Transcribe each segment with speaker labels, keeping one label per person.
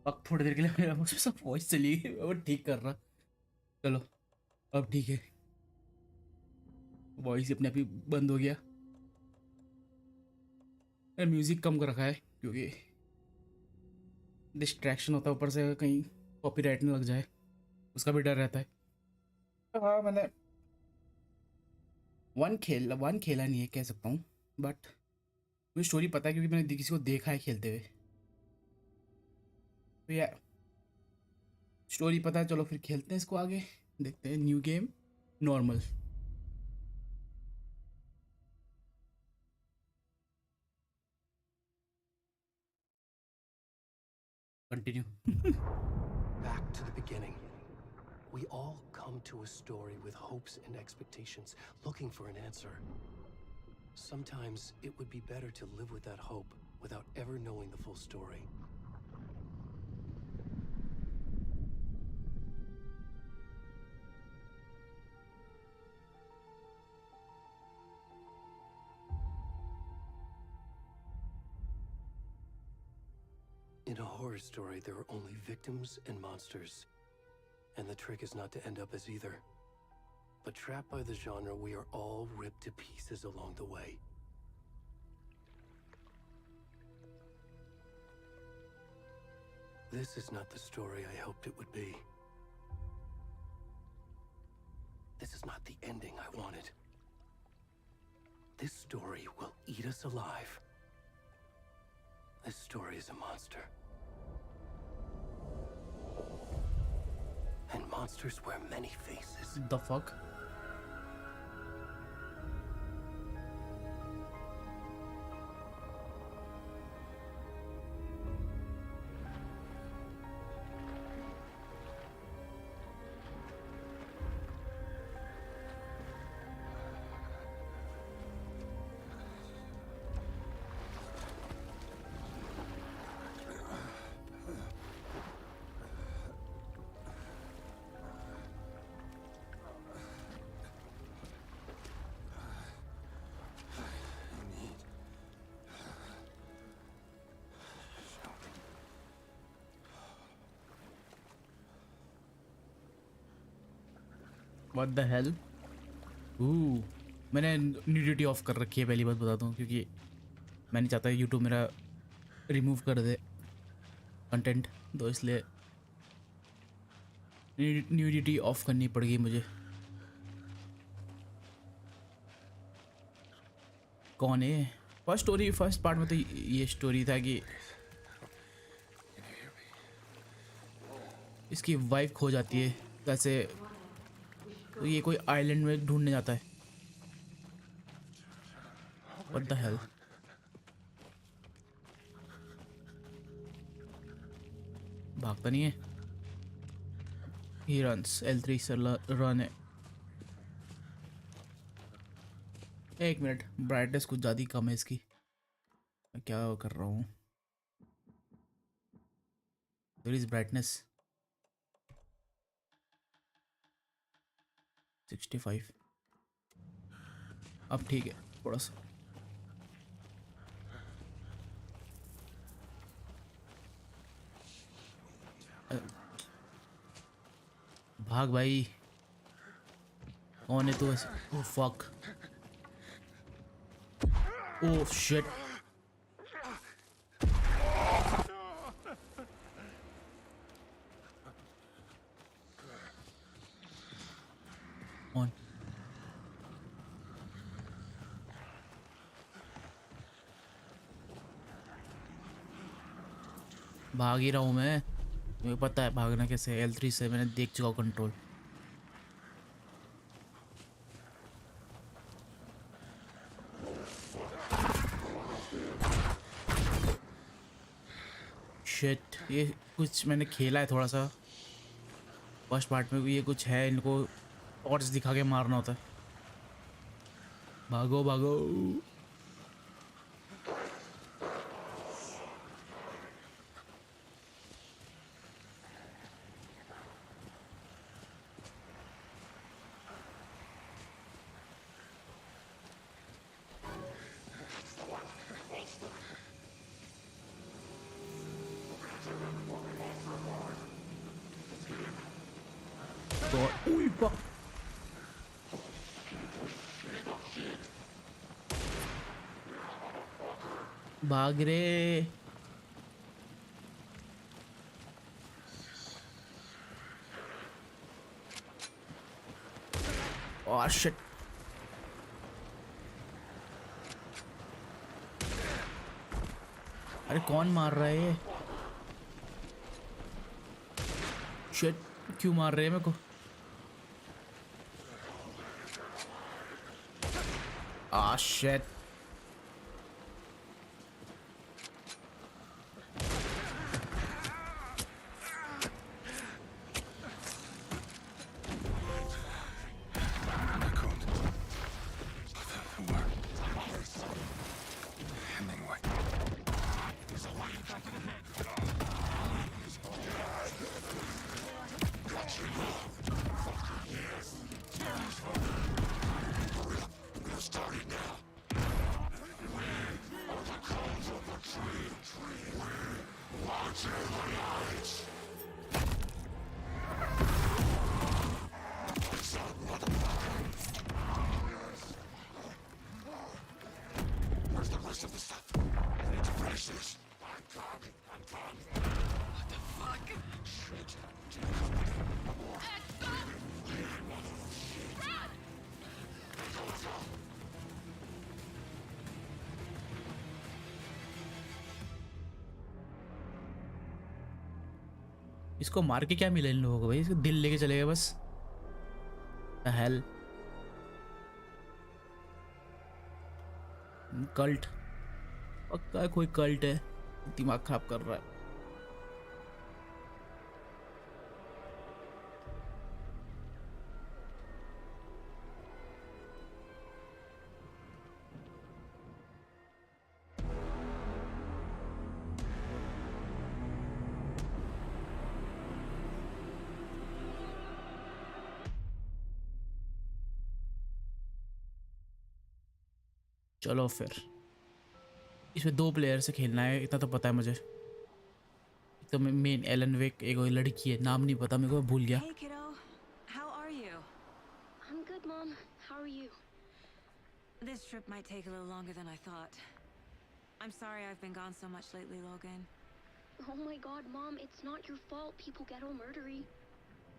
Speaker 1: अब थोड़ी देर के लिए मेरा मुझे सब वॉइस चली गई, वो ठीक कर रहा। चलो अब ठीक है, वॉइस अपने आप ही बंद हो गया। म्यूजिक कम कर रखा है क्योंकि डिस्ट्रैक्शन होता है, ऊपर से कहीं कॉपीराइट न लग जाए, उसका भी डर रहता है। तो हाँ, मैंने वन खेला नहीं है कह सकता हूँ, बट मुझे स्टोरी पता है क्योंकि मैंने किसी को देखा है खेलते हुए। तो या स्टोरी पता है, चलो फिर खेलते हैं इसको आगे, देखते हैं new game normal. Continue.
Speaker 2: Back to the beginning. We all come to a story with hopes and expectations, looking for an answer. Sometimes it would be better to live with that hope without ever knowing the full story. In a horror story, there are only victims and monsters. And the trick is not to end up as either. But trapped by the genre, we are all ripped to pieces along the way. This is not the story I hoped it would be. This is not the ending I wanted. This story will eat us alive. This story is a monster. And monsters wear many faces.
Speaker 1: The fuck? What the hell? मैंने nudity of कर रखी है, पहली बात बता दूँ, क्योंकि मैं नहीं चाहता यूट्यूब मेरा रिमूव कर दे कंटेंट, तो इसलिए न्यूडिटी ऑफ करनी पड़ेगी मुझे। कौन है? फर्स्ट पार्ट में तो ये स्टोरी था कि इसकी वाइफ खो जाती है कैसे, तो ये कोई आइलैंड में ढूंढने जाता है। What the hell? भागता नहीं है। ही रन्स, L3 से रन है। एक मिनट, ब्राइटनेस कुछ ज़्यादा ही कम है इसकी, मैं क्या कर रहा हूँ? There is brightness 65। अब ठीक है थोड़ा सा। भाग भाई, कौन है तू ऐसे? Oh fuck, oh shit. कौन? भाग ही रहा हूँ मैं, मुझे पता है भागना कैसे। L3 से मैंने देख चुका कंट्रोल। शिट, ये कुछ मैंने खेला है थोड़ा सा फर्स्ट पार्ट में भी, ये कुछ है, इनको टॉर्च दिखा के मारना होता है। भागो भागो। गॉड ओए फक भाग रे ओह शिट अरे कौन मार रहा है ये शिट क्यों मार रहे हैं मेरे को ah shit इसको मार के क्या मिला इन लोगों को भाई इसको दिल लेके चले गए बस हेल कल्ट पक्का कोई कल्ट है दिमाग खराब कर रहा है चलो फिर इसमें 2 प्लेयर से खेलना है इतना तो पता है मुझे तो मेन एलन वेक एक और लड़की है नाम नहीं पता मेरे को भूल गया
Speaker 3: Hey kiddo, how are you?
Speaker 4: I'm good, Mom. How are you?
Speaker 3: This trip might take a little longer than I thought. I'm sorry I've been gone so much lately, Logan.
Speaker 4: Oh my God, Mom, it's not your fault. People get all murdery.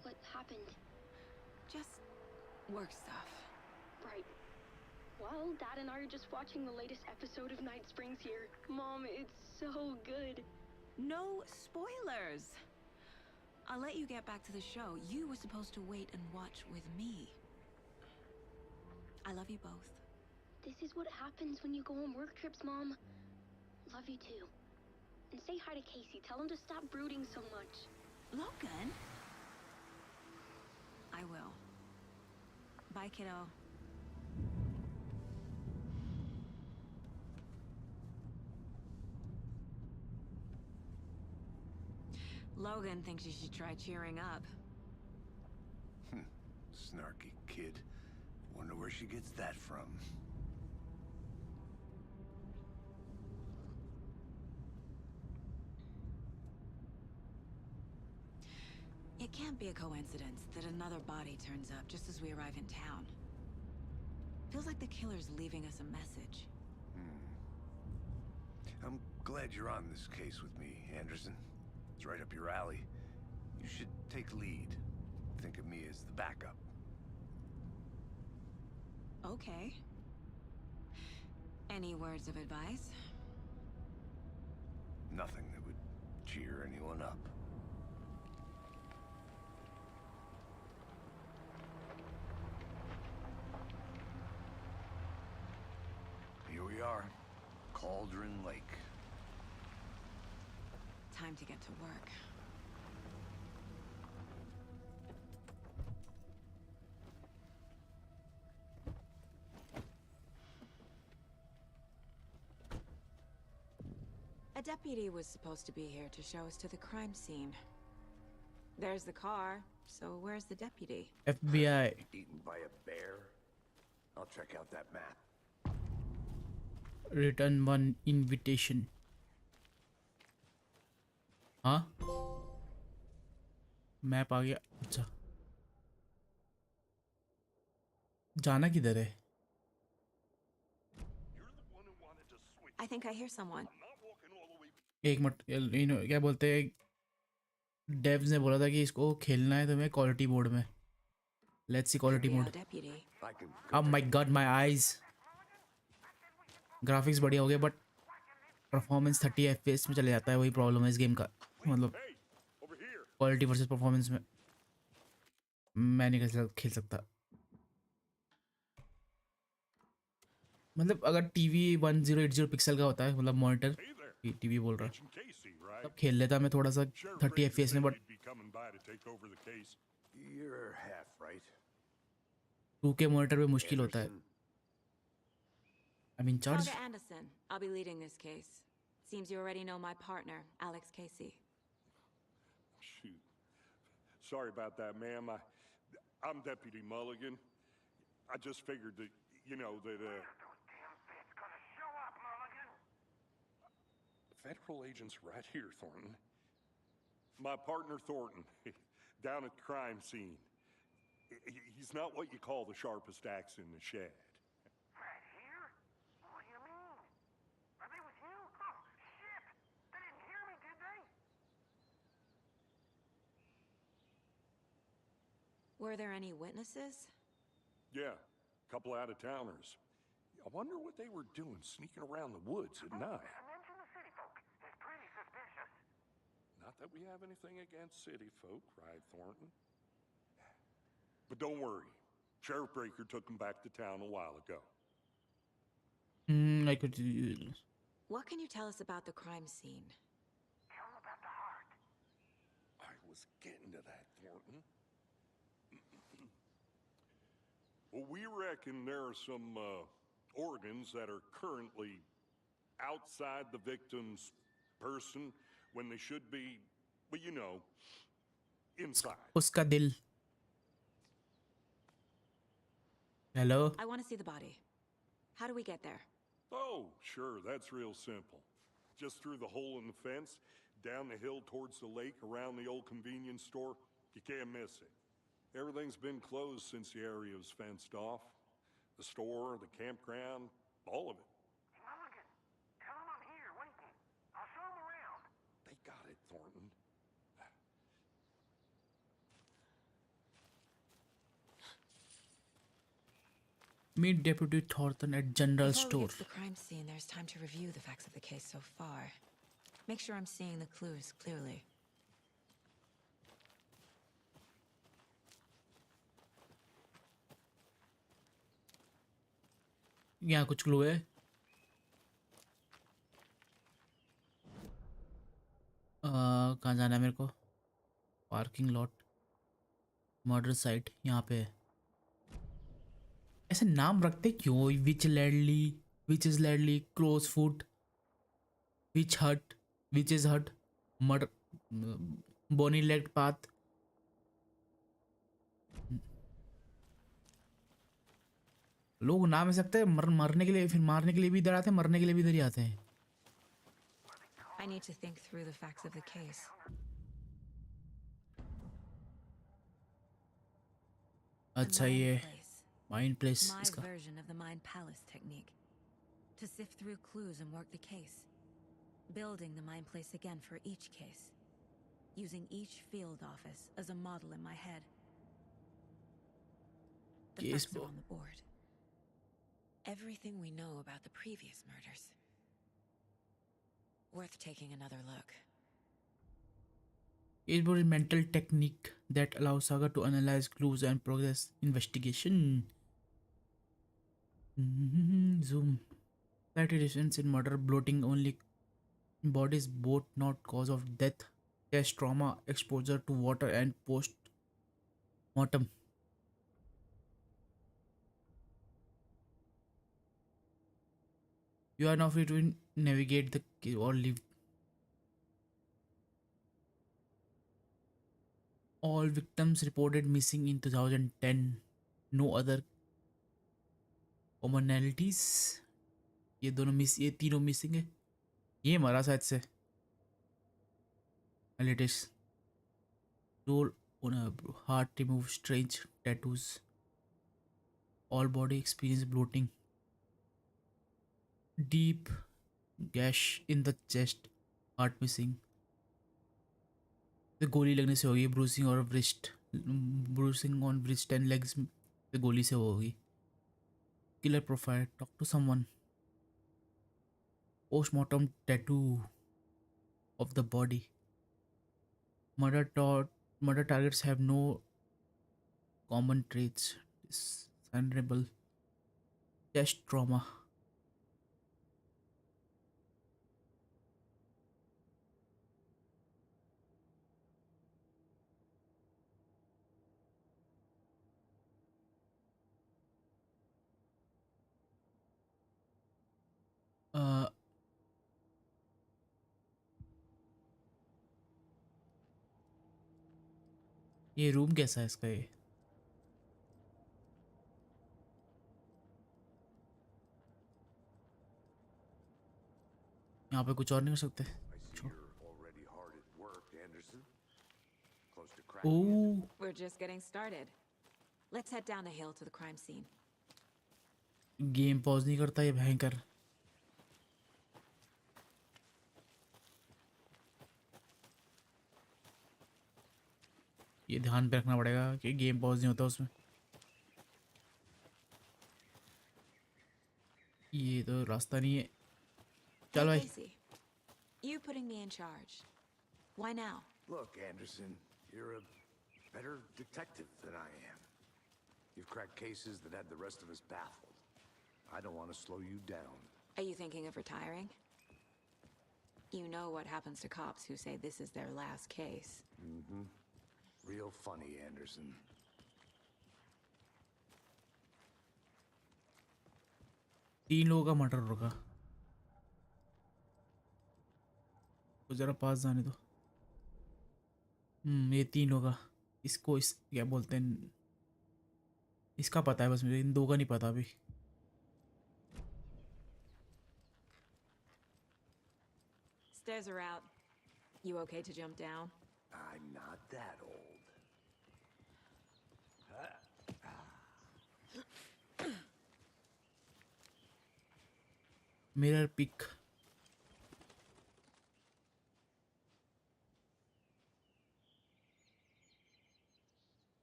Speaker 4: What happened?
Speaker 3: Just work stuff.
Speaker 4: Right. Well, Dad and I are just watching the latest episode of Night Springs here. Mom, it's so good.
Speaker 3: No spoilers. I'll let you get back to the show. You were supposed to wait and watch with me. I love you both.
Speaker 4: This is what happens when you go on work trips, Mom. Love you too. And say hi to Casey. Tell him to stop brooding so much.
Speaker 3: Logan? I will. Bye, kiddo. Logan thinks you should try cheering up.
Speaker 5: Snarky kid. Wonder where she gets that from.
Speaker 3: It can't be a coincidence that another body turns up just as we arrive in town. Feels like the killer's leaving us a message.
Speaker 5: I'm glad you're on this case with me, Anderson. It's right up your alley. You should take lead. Think of me as the backup.
Speaker 3: Okay. Any words of advice?
Speaker 5: Nothing that would cheer anyone up. Here we are. Cauldron Lake.
Speaker 3: Time to get to work. A deputy was supposed to be here to show us to the crime scene. There's the car, so where's the deputy?
Speaker 1: FBI
Speaker 5: Eaten by a bear? I'll check out that map.
Speaker 1: return 1 invitation हाँ map आ गया अच्छा जाना किधर है?
Speaker 3: I think I hear someone.
Speaker 1: एक minute, क्या बोलते हैं, डेव्स ने बोला था कि इसको खेलना है तुम्हें क्वालिटी मोड में. Let's see quality
Speaker 3: Carry
Speaker 1: mode.
Speaker 3: out deputy.
Speaker 5: I can
Speaker 1: अब my God, my eyes. Graphics बढ़िया हो गए बट परफॉर्मेंस 30 FPS में चले जाता है. वही प्रॉब्लम है इस गेम का. मतलब क्वालिटी वर्सेस परफॉर्मेंस में मैं नहीं खेल सकता. मतलब अगर टीवी 1080 पिक्सल का होता है, मतलब मॉनिटर, टीवी बोल रहा, तब खेल लेता मैं थोड़ा सा 30 FPS में. But
Speaker 5: You're half right.
Speaker 1: 2K monitor पे मुश्किल होता है.
Speaker 5: Anderson,
Speaker 1: I mean charge.
Speaker 3: Father Anderson, I'll be leading this case. Seems you already know my partner, Alex Casey.
Speaker 6: Shoot. Sorry about that, ma'am. I'm Deputy Mulligan. I just figured that, Federal agents right here, Thornton. My partner, Thornton, down at the crime scene. He's not what you call the sharpest axe in the shed.
Speaker 7: Right here? What do you mean? Are they with you? Oh, shit! They didn't hear me, did they?
Speaker 3: Were there any witnesses?
Speaker 6: Yeah, a couple out-of-towners. I wonder what they were doing sneaking around the woods at night.
Speaker 7: Mention the city folk. It's pretty suspicious.
Speaker 6: Not that we have anything against city folk, right, Thornton? But don't worry. Sheriff Breaker took them back to town a while ago.
Speaker 1: I could.
Speaker 3: What can you tell us about the crime scene?
Speaker 7: Tell them about the heart.
Speaker 6: I was getting to that, Thornton. Well, we reckon there are some organs that are currently outside the victim's person when they should be, well, inside.
Speaker 1: उसका दिल. Hello.
Speaker 3: I want to see the body. How do we get there?
Speaker 6: Oh, sure, that's real simple. Just through the hole in the fence, down the hill towards the lake, around the old convenience store. You can't miss it. Everything's been closed since the area was fenced off. The store, the campground, all of it.
Speaker 7: Mulligan, tell them I'm here waiting. I'll show them around.
Speaker 6: They got it, Thornton.
Speaker 1: Meet Deputy Thornton at General
Speaker 3: Before we
Speaker 1: Store.
Speaker 3: get to the crime scene, there's time to review the facts of the case so far. Make sure I'm seeing the clues clearly.
Speaker 1: यहाँ कुछ clue है. कहाँ जाना है मेरे को? Parking lot, murder site यहाँ पे है. ऐसे नाम रखते क्यों? विच इज लैडली, close foot, which is hut, murder, bony legged path. लोग नाम ऐसे सकते हैं. मरने के लिए, फिर मारने के लिए भी इधर आते हैं, मरने के लिए भी इधर ही आते हैं.
Speaker 3: I need to think through the facts of the case.
Speaker 1: अच्छा,
Speaker 3: The
Speaker 1: ये
Speaker 3: Mind Place.
Speaker 1: Mind place
Speaker 3: My
Speaker 1: इसका.
Speaker 3: version of the Mind Palace technique. To sift through clues and work the case. Building the Mind Place again for each case. Using each field office as a model in my head. The
Speaker 1: Case
Speaker 3: facts are
Speaker 1: book.
Speaker 3: on the board. Everything we know about the previous murders. Worth taking another look.
Speaker 1: It was a mental technique that allows Saga to analyze clues and progress investigation. Zoom. That difference in murder, bloating only bodies, both not cause of death. Gas trauma, exposure to water, and post mortem. You are now free to navigate the or leave. All victims reported missing in 2010. No other commonalities. ये तीनों missing है. ये मरा शायद से. Latest role on a heart remove strange tattoos. All body experience bloating. Deep gash in the chest. Heart missing. तो गोली लगने से होगी ब्रूसिंग और wrist. Bruising on wrist and legs से गोली से होगी. Killer profile. Talk to someone. Postmortem tattoo of the body. Murder targets have no common traits. Discernible chest trauma. Uh, ये रूम कैसा है इसका ये? यहाँ पे कुछ और नहीं कर सकते?
Speaker 5: I see you're already hard at work, Anderson. Close to cracking
Speaker 1: oh,
Speaker 3: We're just getting started. Let's head down the hill to the crime scene.
Speaker 1: Game pause नहीं करता ये भयंकर. ये ध्यान पे रखना पड़ेगा कि गेम पॉज नहीं होता उसमें. ये तो रास्ता नहीं है. चल
Speaker 3: Hey,
Speaker 1: भाई.
Speaker 3: Casey, you putting me in charge. Why now?
Speaker 5: Look, Anderson, you're a better detective than I am. You've cracked cases that had the rest of us baffled. I don't want to slow you down.
Speaker 3: Are you thinking of retiring? You know what happens to cops who say this is their last case.
Speaker 5: Mm-hmm. Real funny, Anderson.
Speaker 1: तीन लोगों का murder होगा. तो जरा पास जाने दो. ये तीन होगा. इसको इस क्या बोलते हैं, इसका पता है बस, मुझे इन दो का नहीं पता अभी.
Speaker 3: Stairs are out. You okay to jump down?
Speaker 5: I'm not that old.
Speaker 1: Mirror pic.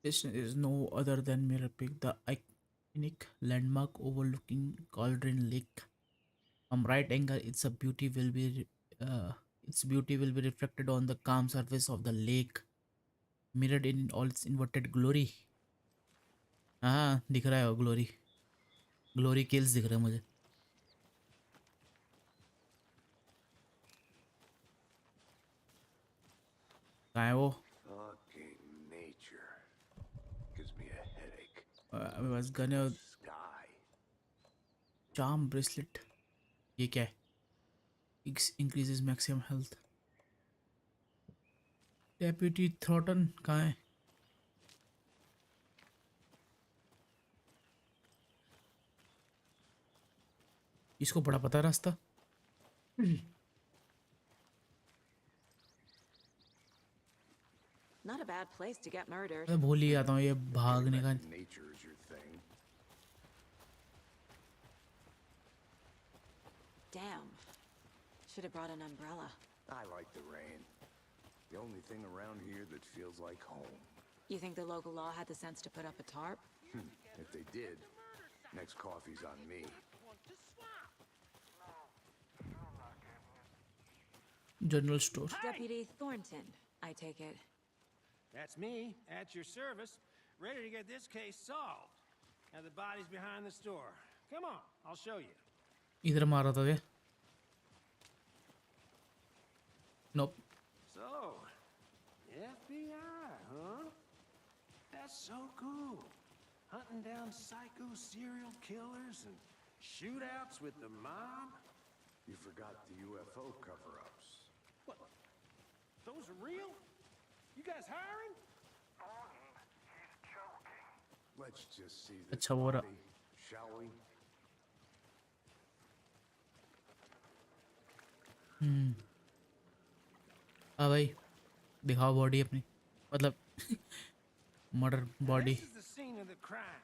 Speaker 1: This is no other than Mirror Peak, the iconic landmark overlooking Cauldron Lake. From right angle, its beauty will be reflected on the calm surface of the lake, mirrored in all its inverted glory. हाँ दिख रहा है वो glory. Glory kills दिख रहा है मुझे. कहाँ है वो?
Speaker 5: Fucking nature. Gives me a headache.
Speaker 1: मेरे पास गन है.
Speaker 5: Sky.
Speaker 1: Charm bracelet. ये क्या है? Increases maximum health. डेप्यूटी थ्रॉटन कहाँ है? इसको बड़ा पता है रास्ता.
Speaker 3: Not a bad place to get murdered.
Speaker 1: मैं भूल ही जाता हूँ ये भागने का.
Speaker 5: Bet nature is your thing.
Speaker 3: Damn. Should have brought an umbrella.
Speaker 5: I like the rain. The only thing around here that feels like home.
Speaker 3: You think the local law had the sense to put up a tarp?
Speaker 5: If they did, next coffee's on me.
Speaker 1: General store.
Speaker 3: Deputy Thornton, I take it.
Speaker 8: That's me, at your service, ready to get this case solved. Now the body's behind the store. Come on, I'll show you.
Speaker 1: इधर मारा था क्या? Nope.
Speaker 8: So, FBI, huh? That's so cool. Hunting down psycho serial killers and shootouts with the mob.
Speaker 5: You forgot the UFO cover-ups.
Speaker 8: What? Those are real? You guys hiring?
Speaker 5: Let's just see this
Speaker 1: अच्छा वो रहा.
Speaker 5: body, shall we?
Speaker 1: हाँ भाई दिखाओ body अपनी, मतलब murder body.
Speaker 8: This is the scene of the crime.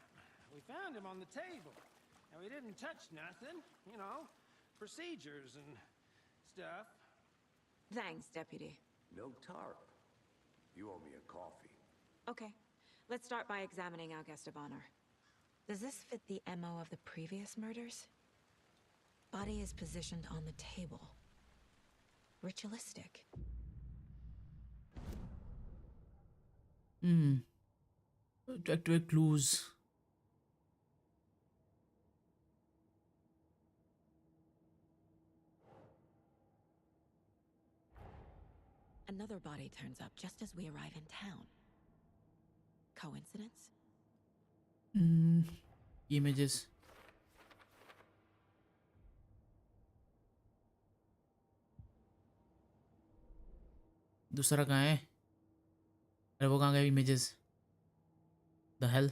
Speaker 8: We found him on the table. And we didn't touch nothing, you know, procedures and stuff.
Speaker 3: Thanks, Deputy.
Speaker 5: No tarp. You owe me a coffee.
Speaker 3: Okay, let's start by examining our guest of honor. Does this fit the MO of the previous murders? Body is positioned on the table. Ritualistic.
Speaker 1: To activate clues.
Speaker 3: Another body turns up just as we arrive in town. Coincidence?
Speaker 1: Images. दूसरा कहाँ है? अरे वो कहाँ गए images? The hell?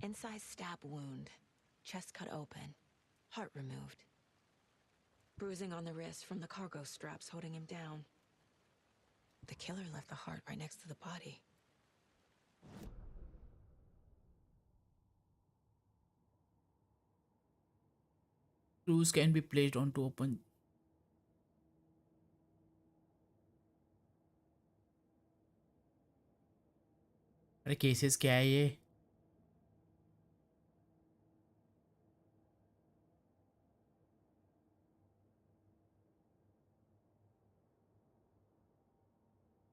Speaker 3: Incised stab wound. Chest cut open. Heart removed. Bruising on the wrist from the cargo straps holding him down. The killer left the heart right next to the body.
Speaker 1: Clues can be placed onto open. अरे cases क्या है ये?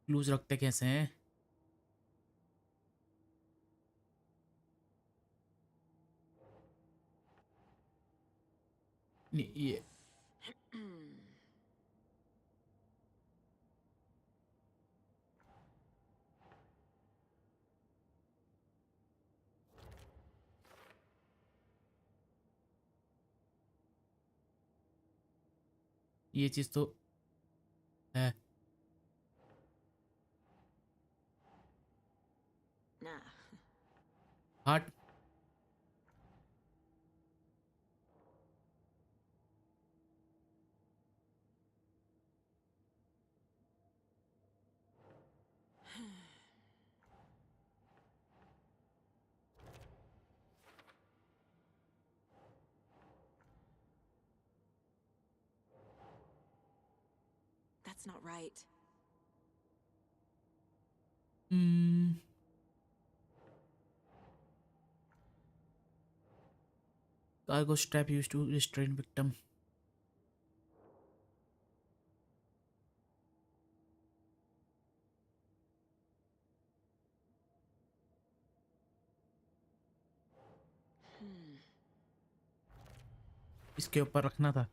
Speaker 1: Clues रखते कैसे हैं? ये चीज तो है.
Speaker 3: Nah.
Speaker 1: Heart.
Speaker 3: That's not right.
Speaker 1: Cargo strap used to restrain victim. इसके ऊपर रखना था.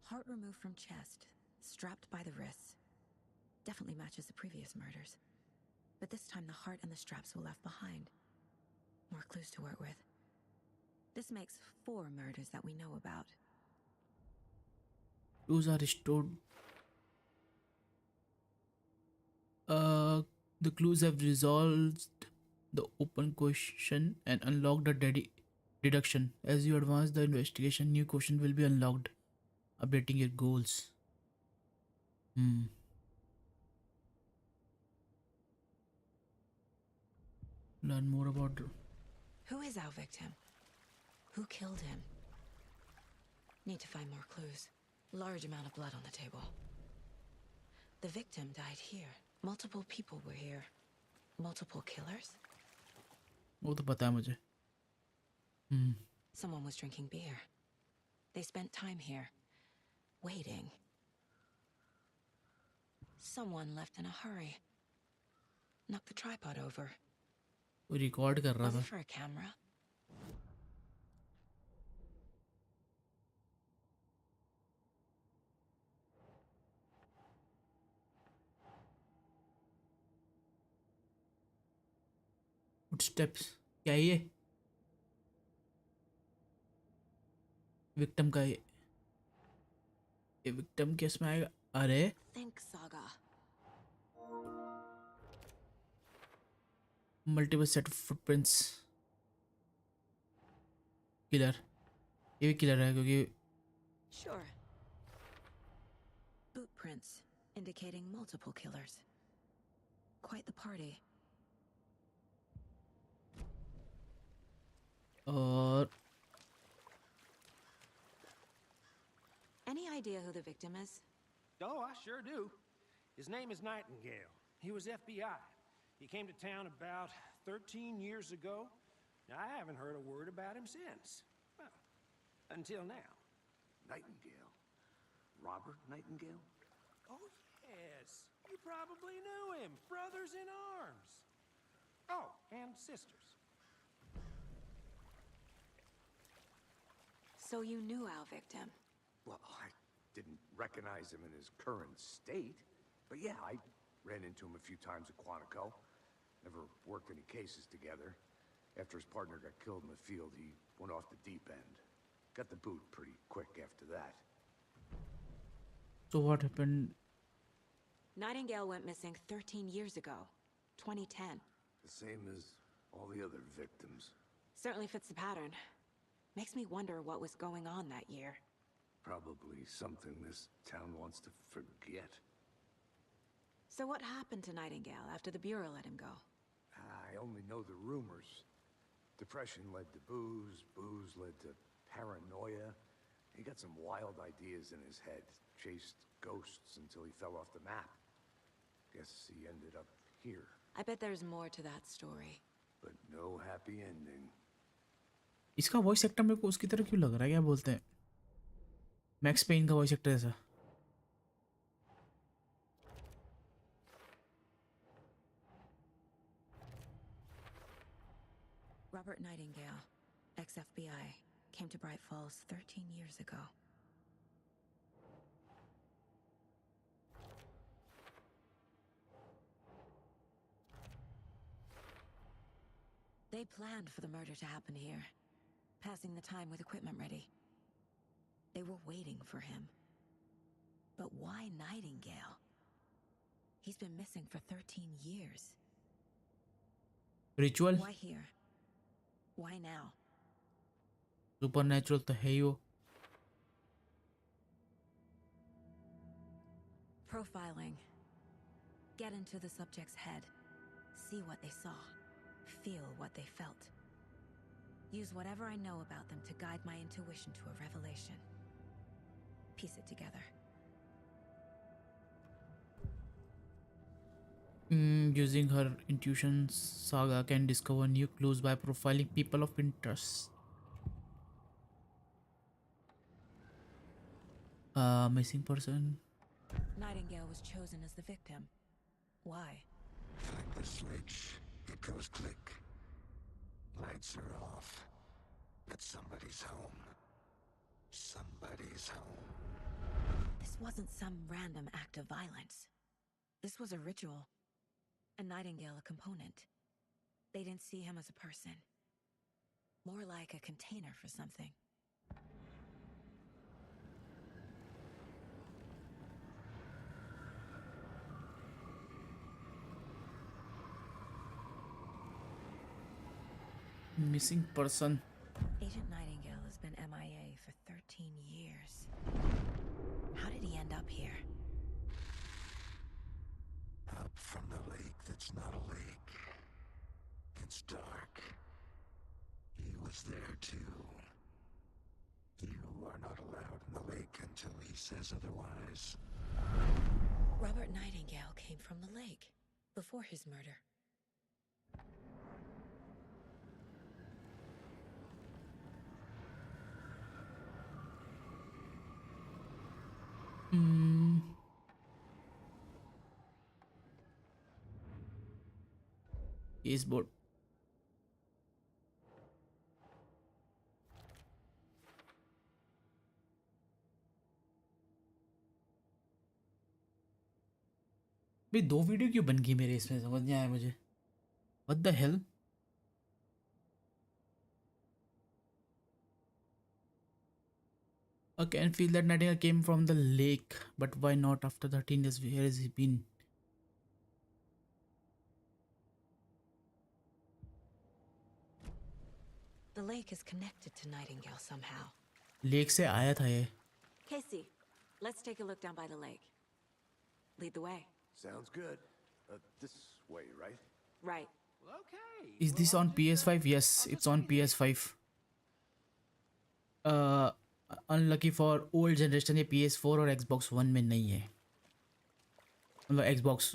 Speaker 3: Heart removed from chest, strapped by the wrists. Definitely matches the previous murders. But this time the heart and the straps were left behind. More clues to work with. This makes 4 murders that we know about.
Speaker 1: Clues are restored. The clues have resolved the open question and unlocked the deduction. As you advance the investigation, new question will be unlocked, updating your goals. Learn more about.
Speaker 3: Who is our victim? Who killed him? Need to find more clues. Large amount of blood on the table. The victim died here. Multiple people were here. Multiple killers?
Speaker 1: वो तो पता है मुझे.
Speaker 3: Someone was drinking beer. They spent time here, waiting. Someone left in a hurry. Knocked the tripod over.
Speaker 1: वो record कर रहा
Speaker 3: Was
Speaker 1: था.
Speaker 3: it for a camera?
Speaker 1: Footsteps. क्या है ये? विक्टिम का ये विक्टिम केस में आएगा. अरे
Speaker 3: Think saga.
Speaker 1: Multiple set of footprints. Killer. ये भी किलर है क्योंकि
Speaker 3: Sure. Boot prints indicating multiple killers. Quite the party.
Speaker 1: और
Speaker 3: Any idea who the victim is?
Speaker 8: Oh, I sure do. His name is Nightingale. He was FBI. He came to town about 13 years ago. Now, I haven't heard a word about him since. Well, until now.
Speaker 5: Nightingale? Robert Nightingale?
Speaker 8: Oh, yes. You probably knew him. Brothers in arms. Oh, and sisters.
Speaker 3: So you knew our victim.
Speaker 5: Well, I didn't recognize him in his current state. But yeah, I ran into him a few times at Quantico. Never worked any cases together. After his partner got killed in the field, he went off the deep end. Got the boot pretty quick after that.
Speaker 1: so what happened?
Speaker 3: Nightingale went missing 13 years ago, 2010.
Speaker 5: The same as all the other victims.
Speaker 3: Certainly fits the pattern. Makes me wonder what was going on that year.
Speaker 5: Probably something this town wants to forget.
Speaker 3: So what happened to Nightingale after the Bureau let him go?
Speaker 5: I only know the rumors. Depression led to booze, booze led to paranoia. He got some wild ideas in his head, chased ghosts until he fell off the map. Guess he ended up here,
Speaker 3: I bet there's more to that story.
Speaker 5: but no happy ending.
Speaker 1: इसका voice actor मेरे को उसकी तरह क्यों लग रहा है? क्या बोलते हैं, मैक्स पेन का वॉइस एक्टर ऐसा?
Speaker 3: Robert Nightingale, ex-FBI, came to Bright Falls 13 years ago. They planned for the murder to happen here, passing the time with equipment ready. They were waiting for him. But why Nightingale? He's been missing for 13 years.
Speaker 1: Ritual
Speaker 3: Why here? Why now?
Speaker 1: Supernatural तो है ही वो.
Speaker 3: Profiling. Get into the subject's head. See what they saw. Feel what they felt. Use whatever I know about them to guide my intuition to a revelation. Piece it together.
Speaker 1: Using her intuition, Saga can discover new clues by profiling people of interest. Missing person.
Speaker 3: Nightingale was chosen as the victim. Why?
Speaker 9: Flick the switch. It goes click. Lights are off. But somebody's home. Somebody's home.
Speaker 3: This wasn't some random act of violence. This was a ritual. A Nightingale a component. They didn't see him as a person. More like a container for something.
Speaker 1: Missing person.
Speaker 3: Agent Nightingale has been MIA for 13 years. How did he end up here?
Speaker 9: Up from the lake that's not a lake. It's dark. He was there too. You are not allowed in the lake until he says otherwise.
Speaker 3: Robert Nightingale came from the lake before his murder.
Speaker 1: Is board. भाई 2 video क्यों बन गई मेरे इसमें, समझ नहीं आया मुझे. What the hell? I can feel that Nightingale came from the lake, but why not after 13 years? Where has he been?
Speaker 3: The lake is connected to Nightingale somehow.
Speaker 1: Lake से आया था ये.
Speaker 3: Casey, let's take a look down by the lake. Lead the way.
Speaker 5: Sounds good. This way, right?
Speaker 3: Right.
Speaker 8: Well, okay.
Speaker 1: Is this on PS5? Yes, it's on PS5. Unlucky for old generation ये PS4 और Xbox One में नहीं है, मतलब Xbox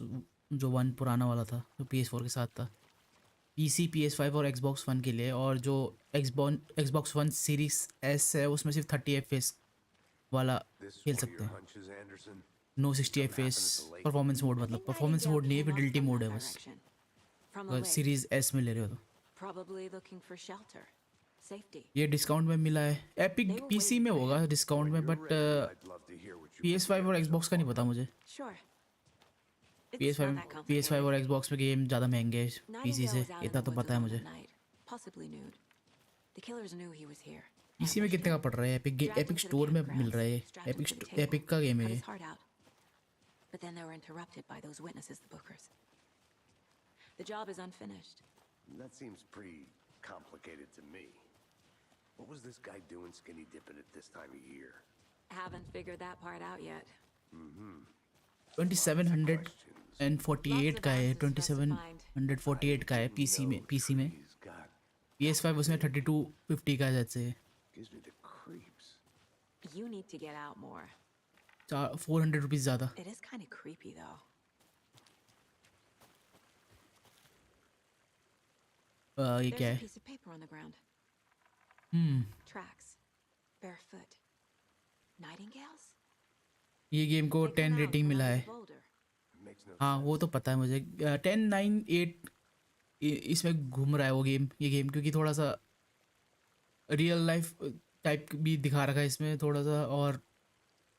Speaker 1: जो one पुराना वाला था जो PS4 के साथ था, PC PS5 और Xbox One के लिए, और जो Xbox One Series S है उसमें सिर्फ 30 FPS वाला
Speaker 5: This
Speaker 1: खेल
Speaker 5: one of
Speaker 1: सकते
Speaker 5: your
Speaker 1: हैं,
Speaker 5: hunches, Anderson?
Speaker 1: No
Speaker 5: Think
Speaker 1: 60
Speaker 5: something
Speaker 1: FPS
Speaker 5: happened at the lake?
Speaker 1: Performance mode,
Speaker 3: I
Speaker 1: मतलब
Speaker 3: think
Speaker 1: परफॉर्मेंस
Speaker 3: Nightingale
Speaker 1: मोड नहीं है,
Speaker 3: came up
Speaker 1: fidelity
Speaker 3: from
Speaker 1: mode
Speaker 3: that
Speaker 1: है बस,
Speaker 3: direction. From the
Speaker 1: अगर
Speaker 3: lake.
Speaker 1: सीरीज S में ले रहे हो तो।
Speaker 3: Probably looking for shelter. Safety.
Speaker 1: ये डिस्काउंट में मिला है,
Speaker 3: They
Speaker 1: epic
Speaker 3: were
Speaker 1: PC
Speaker 3: waiting
Speaker 1: में
Speaker 3: for
Speaker 1: होगा
Speaker 3: him.
Speaker 1: डिस्काउंट
Speaker 5: When
Speaker 1: में,
Speaker 5: you're
Speaker 1: but
Speaker 5: ready, I'd love to hear what you've put
Speaker 1: PS5 और
Speaker 5: together so
Speaker 1: Xbox का नहीं
Speaker 5: far.
Speaker 1: पता मुझे।
Speaker 3: Sure. It's not
Speaker 1: PS5
Speaker 3: that complicated.
Speaker 1: PS5 और Xbox में गेम ज़्यादा महंगे हैं PC
Speaker 3: Nightingale
Speaker 1: से,
Speaker 3: was out in
Speaker 1: इतना
Speaker 3: the
Speaker 1: तो
Speaker 3: woods
Speaker 1: पता है
Speaker 3: alone
Speaker 1: मुझे।
Speaker 3: at night, possibly nude. The killers knew he was here.
Speaker 1: PC में
Speaker 3: ambushed
Speaker 1: कितने का
Speaker 3: him,
Speaker 1: पड़ रहा है? Epic
Speaker 3: dragged him
Speaker 1: epic
Speaker 3: to the
Speaker 1: store में मिल
Speaker 3: campgrounds,
Speaker 1: रहा है,
Speaker 3: strapped him to the table,
Speaker 1: epic का गेम है
Speaker 3: cut
Speaker 1: ये।
Speaker 3: his heart out. But then they were interrupted by those witnesses, the Bookers. The job is unfinished.
Speaker 5: That seems pretty complicated to me. What was this guy doing skinny dipping at this time of year?
Speaker 3: Haven't figured that part out yet.
Speaker 1: 2748 का है, 2748 का है PC में।
Speaker 5: He's got
Speaker 1: PS5 उसमें 3250 का है जैसे,
Speaker 5: gives me the creeps.
Speaker 3: You need to get out more.
Speaker 1: 400 rupees ज़्यादा।
Speaker 3: It is kind of creepy, though.
Speaker 1: ये
Speaker 3: There's
Speaker 1: क्या
Speaker 3: a
Speaker 1: है?
Speaker 3: piece of paper on the ground. Tracks. Barefoot. Nightingales?
Speaker 1: ये game को
Speaker 3: They come
Speaker 1: 10
Speaker 3: out
Speaker 1: rating
Speaker 3: from
Speaker 1: मिला
Speaker 3: under
Speaker 1: है।
Speaker 3: the boulder.
Speaker 5: Makes no
Speaker 1: हाँ
Speaker 5: sense.
Speaker 1: वो तो पता है मुझे। 10 9 8 इसमें घूम रहा है वो गेम, ये गेम क्योंकि थोड़ा सा रियल लाइफ टाइप भी दिखा रखा है इसमें थोड़ा सा, और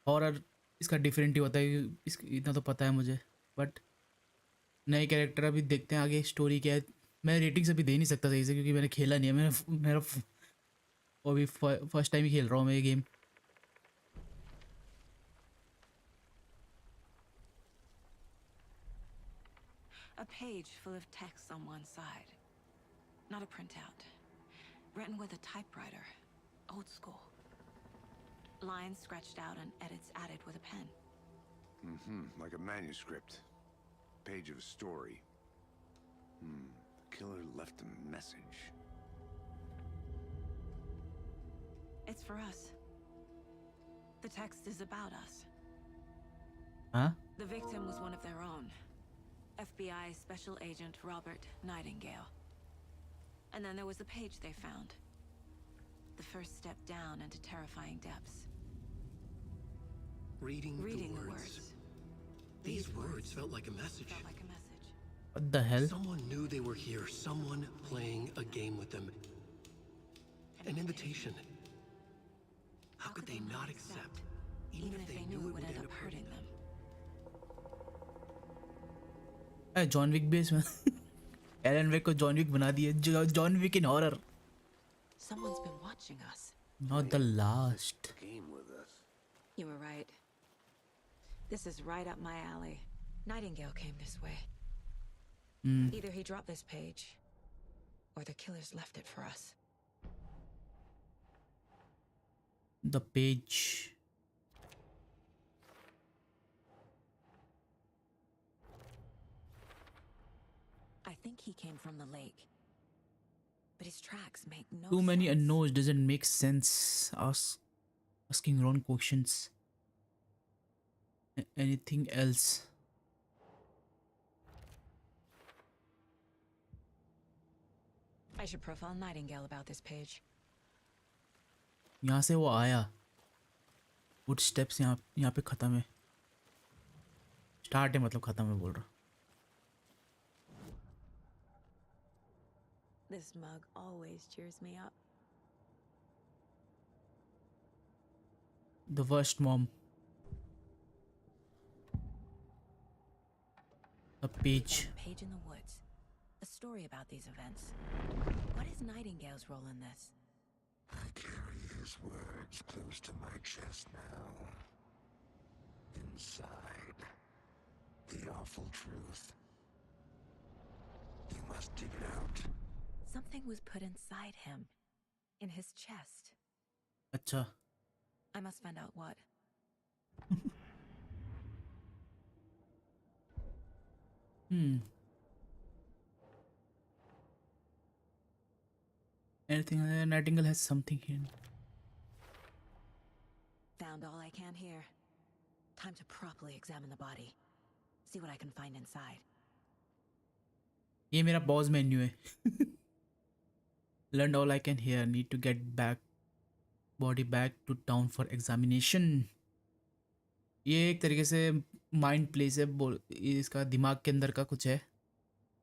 Speaker 1: हॉरर इसका डिफरेंट ही होता है, इस इतना तो पता है मुझे। बट नए कैरेक्टर अभी देखते हैं आगे स्टोरी क्या है। मैं रेटिंग्स अभी दे नहीं सकता सही से क्योंकि मैंने खेला नहीं है, मेरा वो अभी फर्स्ट टाइम ही खेल रहा हूँ मैं ये game.
Speaker 3: A page full of text on one side. Not a printout. Written with a typewriter. Old school. Lines scratched out and edits added with a pen.
Speaker 5: Like a manuscript. Page of a story. The killer left a message.
Speaker 3: It's for us. The text is about us.
Speaker 1: हाँ
Speaker 3: The victim was one of their own. FBI Special Agent Robert Nightingale. And then there was the page they found. The first step down into terrifying depths.
Speaker 2: Reading
Speaker 3: Reading
Speaker 2: the words. These words felt like a message.
Speaker 3: Felt like a message.
Speaker 1: what the hell?
Speaker 2: Someone knew they were here. Someone playing a game with them. An invitation. How could they not accept?
Speaker 3: Even if they knew it would end up hurting them.
Speaker 1: John Wick base में Alan Wake को John Wick बना दिए, John Wick in horror.
Speaker 3: Someone's been watching us.
Speaker 1: Not the last.
Speaker 5: Game with us.
Speaker 3: You were right. This is right up my alley. Nightingale came this way. Either he dropped this page, or the killers left it for us.
Speaker 1: The page.
Speaker 3: I think he came from the lake. But his tracks make no
Speaker 1: Too many
Speaker 3: sense.
Speaker 1: unknowns doesn't make sense. Asking wrong questions. Anything else?
Speaker 3: I should profile Nightingale about this page.
Speaker 1: यहाँ से वो आया, foot steps यहाँ पे ख़त्म है, start है मतलब ख़त्म है बोल रहा।
Speaker 3: This mug always cheers me up.
Speaker 1: The worst mom. A page.
Speaker 3: Page in the woods. A story about these events. What is Nightingale's role in this?
Speaker 9: I carry his words close to my chest now. Inside, the awful truth. You must dig it out.
Speaker 3: Something was put inside him. In his chest.
Speaker 1: अच्छा।
Speaker 3: I must find out what.
Speaker 1: Anything? Nightingale has something here.
Speaker 3: Found all I can here. Time to properly examine the body. See what I can find inside.
Speaker 1: ये मेरा pause menu है. Learned all I can hear. Need to get body back to town for examination. ये एक तरीके से mind place है, ये इसका दिमाग के अंदर का कुछ है.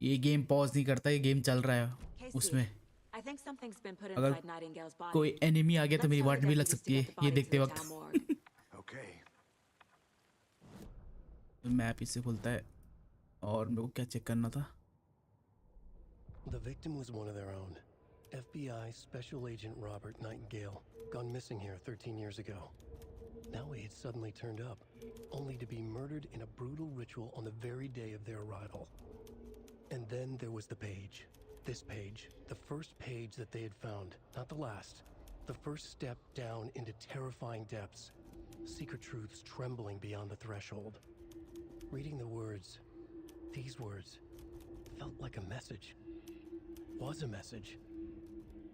Speaker 1: ये गेम पॉज नहीं करता, ये गेम चल रहा है उसमें.
Speaker 3: I think something's been put
Speaker 1: अगर
Speaker 3: inside Nightingale's body.
Speaker 1: कोई एनिमी आ गया तो मेरी वाट भी लग सकती है ये देखते वक्त.
Speaker 5: Okay.
Speaker 1: मैप इससे खुलता है और मेरे को क्या चेक करना था.
Speaker 2: The victim was one of their own. FBI Special Agent Robert Nightingale, gone missing here 13 years ago. Now he had suddenly turned up, only to be murdered in a brutal ritual on the very day of their arrival. And then there was the page. This page, the first page that they had found, not the last. The first step down into terrifying depths. Secret truths trembling beyond the threshold. Reading the words, these words, felt like a message. Was a message.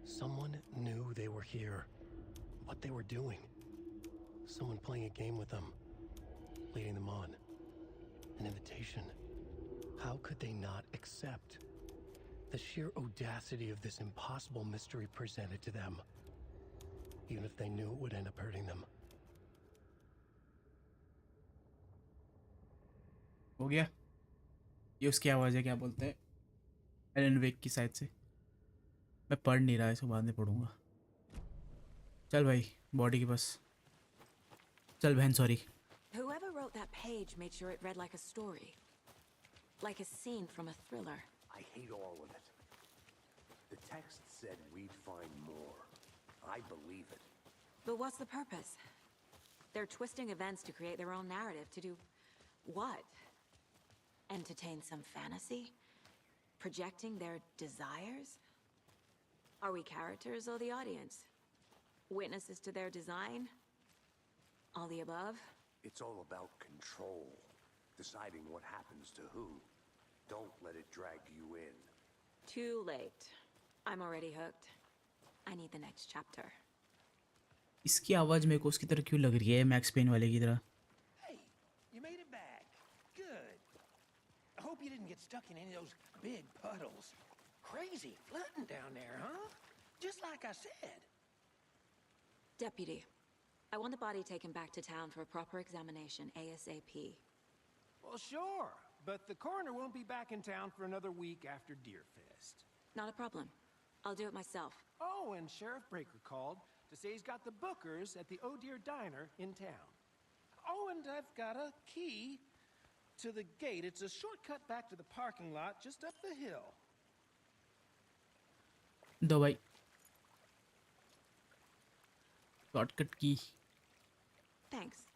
Speaker 2: Someone knew they were here. What they were doing. Someone playing a game with them. Leading them on. An invitation. How could they not accept? The sheer audacity of this impossible mystery presented to them. Even if they knew it would end up hurting them.
Speaker 1: हो गया. ये उसकी आवाज़ है, क्या बोलते हैं, Elon वेक की साइड से. मैं पढ़ नहीं रहा, इसको बाद में पढ़ूंगा. चल भाई बॉडी के पास चल. बहन sorry.
Speaker 3: Whoever wrote that page made sure it read like a story. Like a scene from a thriller.
Speaker 5: I hate all of it. The text said we'd find more. I believe it.
Speaker 3: But what's the purpose? They're twisting events to create their own narrative. To do what? Entertain some fantasy? Projecting their desires? Are we characters or the audience? Witnesses to their design? All the above?
Speaker 5: It's all about control. Deciding what happens to who. Don't let it drag you in.
Speaker 3: Too late. I'm already hooked. I need the next chapter.
Speaker 1: इसकी आवाज़ मेरे को उसकी तरह क्यों लग रही है, मैक्स पेन वाले की तरह.
Speaker 8: Hey, you made it back. Good. I hope you didn't get stuck in any of those big puddles. Crazy flooding down there, huh? Just like I said.
Speaker 3: Deputy, I want the body taken back to town for a proper examination ASAP.
Speaker 8: Well, sure. But the coroner won't be back in town for another week after Deerfest.
Speaker 3: Not a problem. I'll do it myself.
Speaker 8: Oh, and Sheriff Breaker called to say he's got the bookers at the Oh Dear Diner in town. Oh, and I've got a key to the gate. It's a shortcut back to the parking lot just up the hill.
Speaker 1: दो भाई shortcut की.
Speaker 3: Thanks.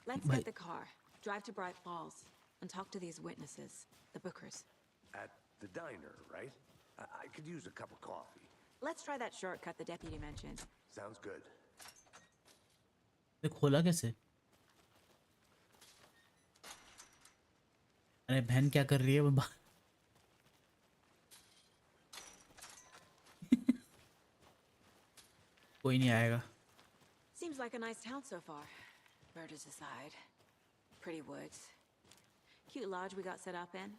Speaker 3: Let's
Speaker 1: Bye.
Speaker 3: get the car, drive to Bright Falls, and talk to these witnesses, the bookers.
Speaker 5: At the diner, right? I could use a cup of coffee.
Speaker 3: Let's try that shortcut the deputy mentioned.
Speaker 5: Sounds good.
Speaker 1: ये खोला कैसे? अरे बहन क्या कर रही है बाबा. कोई नहीं आएगा.
Speaker 3: Seems like a nice town so far. Murders aside. Pretty woods. Cute lodge we got set up in.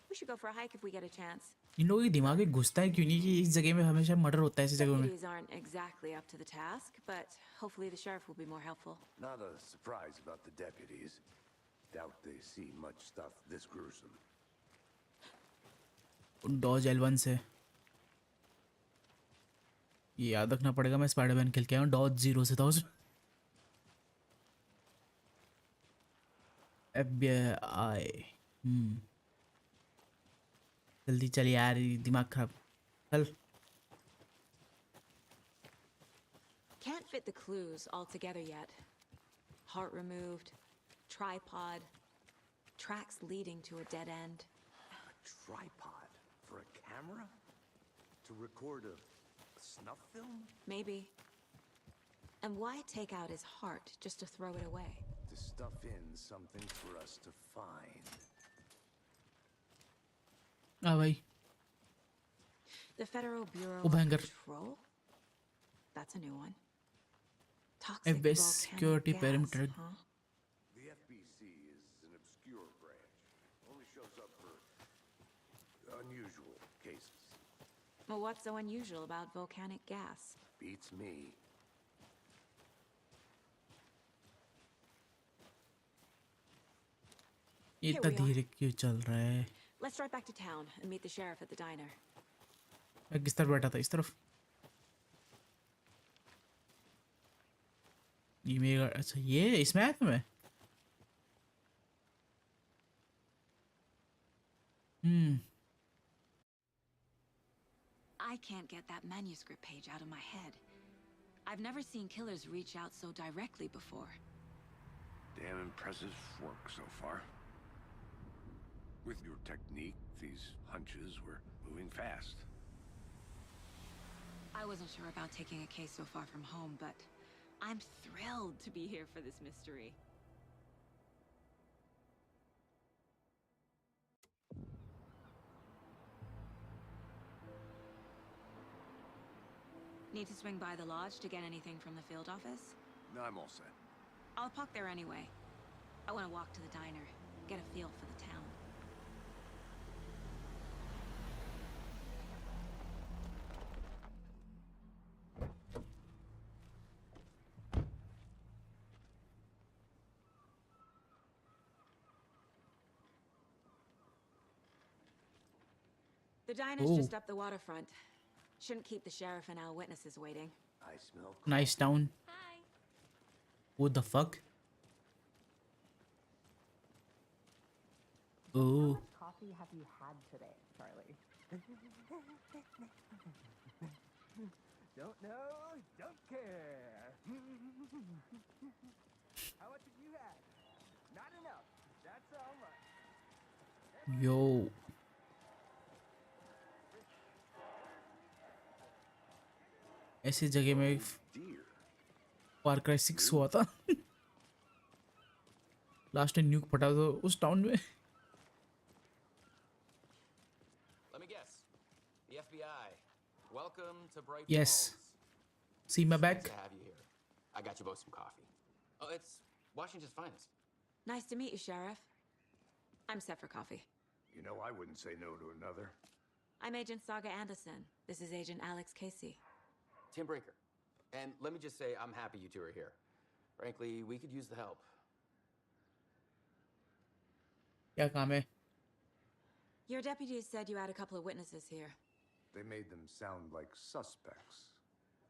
Speaker 3: We should go for a hike if we get a chance.
Speaker 1: इन लोगों के दिमाग में घुसता है क्यों नहीं कि इस जगह में हमेशा मर्डर होता है ऐसी जगहों में.
Speaker 3: Deputies aren't exactly up to the task, but hopefully the sheriff will be more helpful.
Speaker 5: Not a surprise about the deputies. Doubt they see much stuff this gruesome.
Speaker 1: Dodge L1 से ये याद रखना पड़ेगा. मैं स्पाइडरमैन खेल के आया हूँ डॉज 0 से था उसमें. FBI. जल्दी चल यार, दिमाग खराब. चल.
Speaker 3: Can't fit the clues all together yet. Heart removed, tripod, tracks leading to a dead end.
Speaker 5: A tripod for a camera? To record a snuff film?
Speaker 3: Maybe. And why take out his heart just to throw it away?
Speaker 5: To stuff in something for us to find.
Speaker 1: हाँ भाई.
Speaker 3: The Federal Bureau
Speaker 1: वो
Speaker 3: of
Speaker 1: भयंकर.
Speaker 3: Control? That's a new one.
Speaker 1: A
Speaker 3: Toxic
Speaker 1: best
Speaker 3: volcanic
Speaker 1: security
Speaker 3: gas,
Speaker 1: perimeter.
Speaker 3: huh?
Speaker 5: The FBC is an obscure branch. Only shows up for unusual cases.
Speaker 3: Well, what's so unusual about volcanic gas?
Speaker 5: Beats me.
Speaker 1: ये
Speaker 3: Here
Speaker 1: इतना
Speaker 3: we are.
Speaker 1: धीरे क्यों चल रहा है?
Speaker 3: Let's drive back to town and meet the sheriff at the diner.
Speaker 1: मैं किस तरफ बैठा था? इस तरफ? ये मेरा अच्छा ये इसमें आया था मैं?
Speaker 3: I can't get that manuscript page out of my head. I've never seen killers reach out so directly before.
Speaker 5: Damn impressive work so far. With your technique, these hunches were moving fast.
Speaker 3: I wasn't sure about taking a case so far from home, but I'm thrilled to be here for this mystery. Need to swing by the lodge to get anything from the field office?
Speaker 5: No, I'm all set.
Speaker 3: I'll park there anyway. I want to walk to the diner, get a feel for the town. The diner's just up the waterfront. Shouldn't keep the sheriff and our witnesses waiting.
Speaker 5: I smell
Speaker 1: Nice town.
Speaker 3: Hi.
Speaker 1: What the fuck? Oh.
Speaker 10: Coffee have you had today, Charlie? Don't know, don't care. How much have you had? Not enough. That's all much.
Speaker 1: Yo. ऐसी जगह में
Speaker 5: dear.
Speaker 1: फार cry 6 हुआ था last time न्यूक फटा तो उस town में
Speaker 11: Let me guess. The FBI. Welcome to Bright
Speaker 1: Yes.
Speaker 11: Falls.
Speaker 1: See my
Speaker 11: It's
Speaker 1: back?
Speaker 11: nice to have you here. I got you both some coffee. Oh, it's Washington's finest.
Speaker 3: Nice to meet you, Sheriff. I'm set for coffee.
Speaker 5: You know, I wouldn't say no to another.
Speaker 3: I'm Agent Saga Anderson. This is Agent Alex Casey.
Speaker 11: Tim Breaker. And let me just say, I'm happy you two are here. Frankly, we could use the help.
Speaker 1: क्या काम है?
Speaker 3: Your deputies said you had a couple of witnesses here.
Speaker 5: They made them sound like suspects.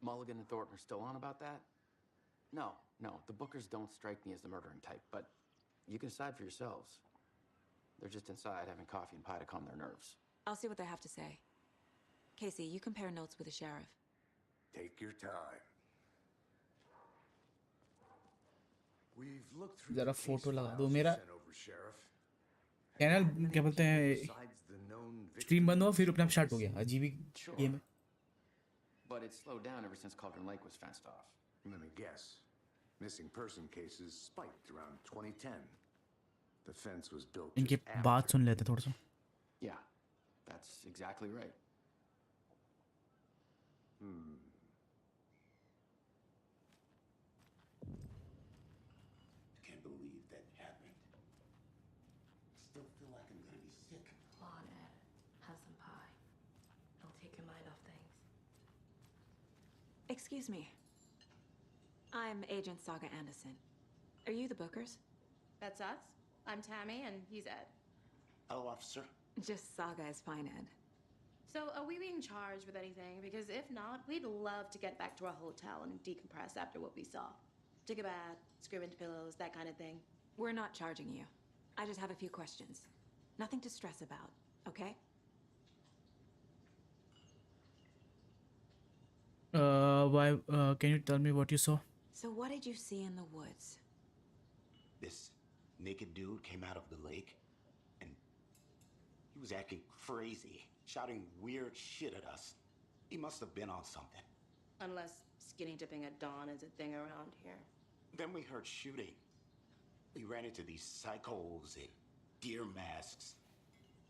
Speaker 11: Mulligan and Thornton are still on about that? No, the Bookers don't strike me as the murdering type, but you can decide for yourselves. They're just inside having coffee and pie to calm their nerves.
Speaker 3: I'll see what they have to say. Casey, you compare notes with the sheriff.
Speaker 5: Take your time. We've looked through
Speaker 1: जरा
Speaker 5: the case
Speaker 1: photo लगा
Speaker 5: files
Speaker 1: दो
Speaker 5: you
Speaker 1: मेरा
Speaker 5: sent over, Sheriff.
Speaker 1: Channel क्या बोलते हैं
Speaker 5: Besides the known
Speaker 1: stream बंद हुआ
Speaker 5: victim
Speaker 1: फिर अपने आप स्टार्ट हो गया अजीब ही
Speaker 11: Sure.
Speaker 1: गेम है
Speaker 11: But it's slowed down ever since Cauldron Lake was fenced off.
Speaker 5: Let me guess. Missing person cases spiked around 2010. The fence was built
Speaker 1: इनकी
Speaker 5: just after.
Speaker 1: बात सुन लेते थोड़ा सा
Speaker 11: Yeah, that's exactly right.
Speaker 9: Can't believe that happened. Still feel like I'm gonna be sick.
Speaker 12: Come on, Ed. Have some pie. It'll take your mind off things.
Speaker 3: Excuse me. I'm Agent Saga Anderson. Are you the Bookers?
Speaker 12: That's us. I'm Tammy, and he's Ed.
Speaker 9: Hello, officer.
Speaker 3: Just Saga is fine, Ed.
Speaker 12: So, are we being charged with anything? Because if not, we'd love to get back to our hotel and decompress after what we saw. Take a bath, scream into pillows, that kind of thing.
Speaker 3: We're not charging you. I just have a few questions. Nothing to stress about, okay?
Speaker 1: why can you tell me what you saw?
Speaker 3: So what did you see in the woods?
Speaker 9: This naked dude came out of the lake, and he was acting crazy, shouting weird shit at us. He must have been on something.
Speaker 12: Unless skinny dipping at dawn is a thing around here.
Speaker 9: Then we heard shooting. We ran into these psychos in deer masks.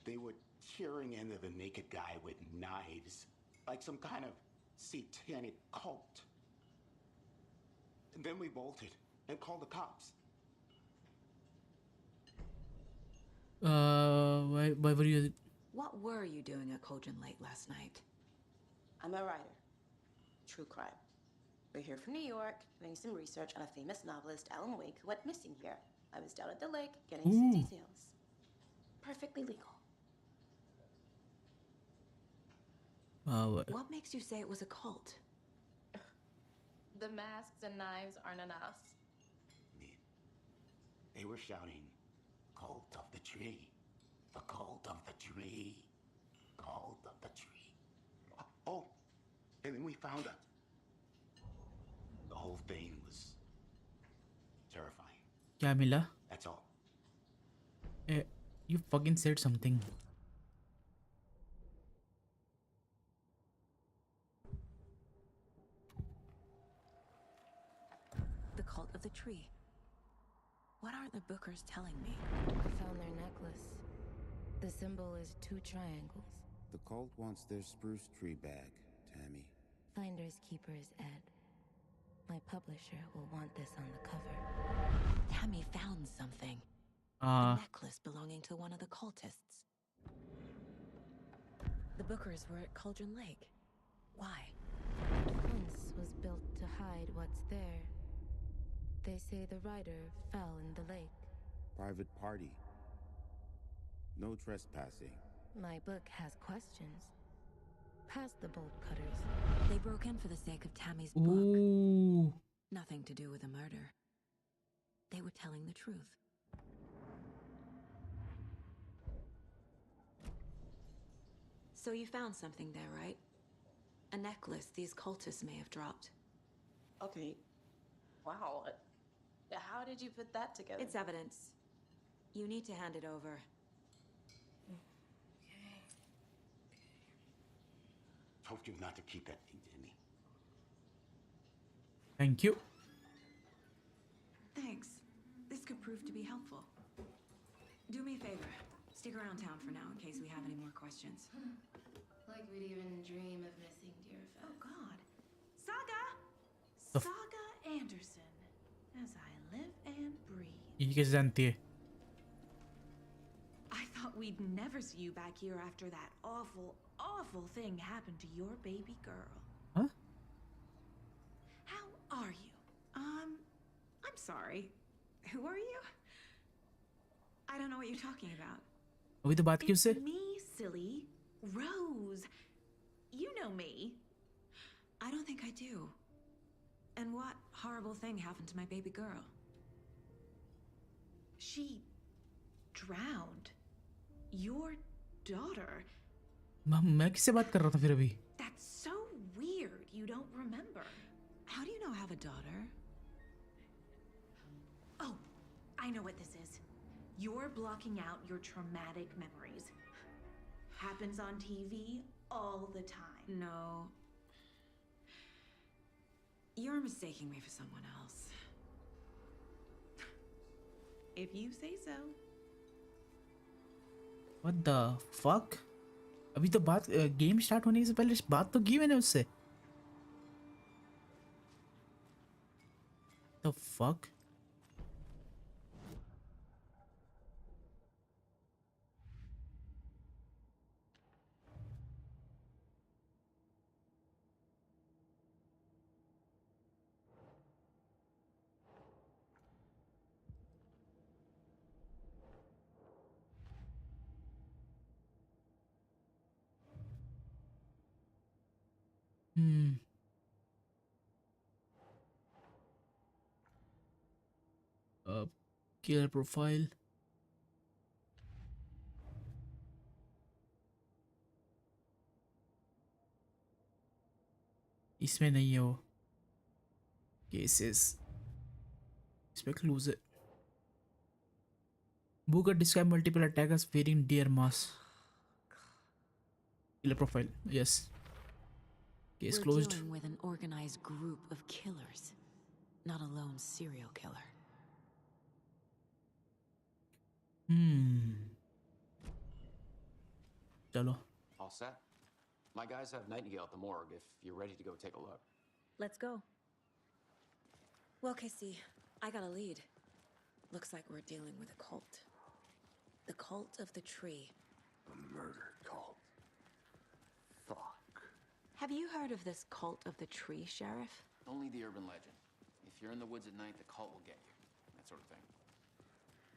Speaker 9: They were tearing into the naked guy with knives, like some kind of satanic cult. And then we bolted and called the cops.
Speaker 1: Why were you?
Speaker 3: What were you doing at Cauldron Lake last night?
Speaker 12: I'm a writer. True crime. We're here from New York, doing some research on a famous novelist, Alan Wake, who went missing here. I was down at the lake, getting some
Speaker 1: Ooh.
Speaker 12: details. Perfectly legal.
Speaker 3: What makes you say it was a cult?
Speaker 12: The masks and knives aren't enough.
Speaker 9: They were shouting, "Cult of the tree, the cult of the tree, cult of the tree." Oh, and then we found it. The whole thing was terrifying.
Speaker 1: क्या मिला?
Speaker 9: That's all.
Speaker 1: You fucking said something.
Speaker 3: The cult of the tree. What are the Bookers telling me?
Speaker 13: I found their necklace. The symbol is 2 triangles.
Speaker 14: The cult wants their spruce tree back, Tammy.
Speaker 13: Finders keepers, Ed. My publisher will want this on the cover.
Speaker 3: Tammy found something. A necklace belonging to one of the cultists. The Bookers were at Cauldron Lake. Why?
Speaker 13: The fence was built to hide what's there. They say the writer fell in the lake.
Speaker 14: Private party. No trespassing.
Speaker 13: My book has questions. Past the bolt cutters.
Speaker 3: They broke in for the sake of Tammy's book.
Speaker 1: Ooh.
Speaker 3: Nothing to do with a murder. They were telling the truth. So you found something there, right? A necklace these cultists may have dropped.
Speaker 12: Okay. Wow. How did you put that together?
Speaker 3: It's evidence. You need to hand it over.
Speaker 9: Told you not to keep that thing, Tammy.
Speaker 1: Thank you.
Speaker 3: Thanks. This could prove to be helpful. Do me a favor. Stick around town for now in case we have any more questions.
Speaker 13: Like we'd even dream of missing dear Fez.
Speaker 12: Oh, God. Saga! Saga Anderson. As I live and breathe.
Speaker 1: ये कैसे जानती है?
Speaker 12: I thought we'd never see you back here after that awful, awful thing happened to your baby girl.
Speaker 1: Huh?
Speaker 12: How are you? I'm sorry. Who are you? I don't know what you're talking about.
Speaker 1: अभी तो बात की उससे?
Speaker 12: It's me, silly. Rose. You know me.
Speaker 3: I don't think I do. And what horrible thing happened to my baby girl?
Speaker 12: She drowned. Your daughter.
Speaker 1: मैं किससे बात कर रहा था फिर अभी?
Speaker 12: That's so weird. You don't remember.
Speaker 3: How do you know I have a daughter?
Speaker 12: Oh, I know what this is. You're blocking out your traumatic memories. Happens on TV all the time.
Speaker 3: No. You're mistaking me for someone else.
Speaker 12: If you say so.
Speaker 1: What the fuck? अभी तो बात game start होने से पहले बात तो की मैंने उससे. The fuck? Killer profile. इसमें नहीं है वो. Cases. इसमें clues है. Booker describe multiple attackers wearing deer masks. Killer profile. Yes. Case
Speaker 3: We're
Speaker 1: closed.
Speaker 3: dealing with an organized group of killers, not a lone serial killer.
Speaker 1: चलो.
Speaker 11: All set? My guys have Nightingale at the morgue if you're ready to go take a look.
Speaker 3: Let's go. Well, Casey, I got a lead. Looks like we're dealing with a cult. The cult of the tree.
Speaker 5: A murder cult. Fuck.
Speaker 3: Have you heard of this cult of the tree, Sheriff?
Speaker 11: Only the urban legend. If you're in the woods at night, the cult will get you. That sort of thing.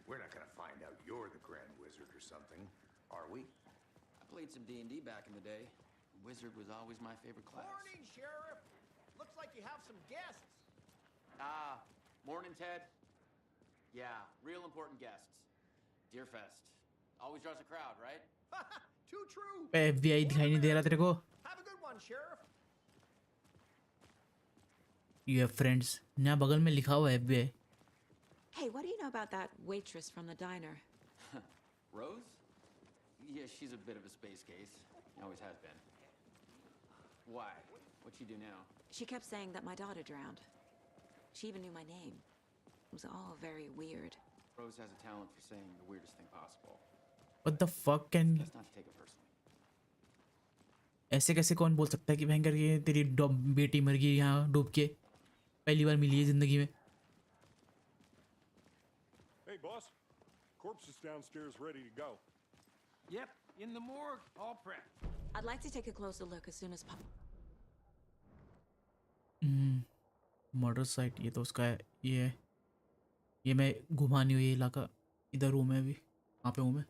Speaker 5: We're not gonna find out you're the Grand Wizard or something, are we?
Speaker 11: I played some D&D back in the day. Wizard was always my favorite class.
Speaker 10: Morning, Sheriff. Looks like you have some guests.
Speaker 11: Morning, Ted. Yeah, real important guests. Deerfest. Always draws a crowd, right?
Speaker 10: Too true.
Speaker 1: FBI दिखाई नहीं दे रहा तेरे को?
Speaker 10: Have a good one, Sheriff.
Speaker 1: You have friends. यहाँ बगल में लिखा हुआ है FBI.
Speaker 3: Hey, what do you know about that waitress from the diner?
Speaker 11: Rose? Yeah, she's a bit of a space case. Always has been. Why? What'd she do now?
Speaker 3: She kept saying that my daughter drowned. She even knew my name. It was all very weird.
Speaker 11: Rose has a talent for saying the weirdest thing possible.
Speaker 1: What the fuck can?
Speaker 11: Best not to take it personally.
Speaker 1: ऐसे कैसे कौन बोल सकता है कि भयंकर ये तेरी बेटी मर गई यहाँ डूब के पहली बार मिली है जिंदगी में.
Speaker 6: Hey, boss. Corpse is downstairs ready to go.
Speaker 8: Yep, in the morgue, all prepped.
Speaker 3: I'd like to take a closer look as soon as possible.
Speaker 1: Murder site ये तो उसका है. ये मैं घुमानी हुई इलाका इधर हूँ मैं अभी. वहाँ पे हूँ मैं.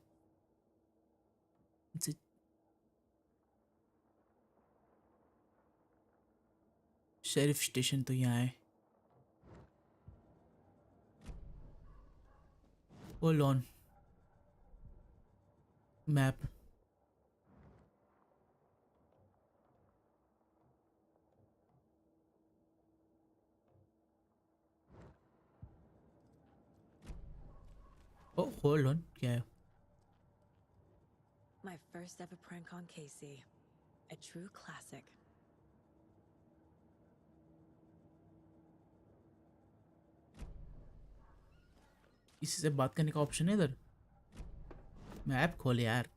Speaker 1: शेरिफ स्टेशन तो यहाँ है. Hold on. Map. Oh, hold on. क्या है?
Speaker 3: My first ever prank on Casey. A true classic.
Speaker 1: किसी से बात करने का ऑप्शन है इधर. मैप खोल यार.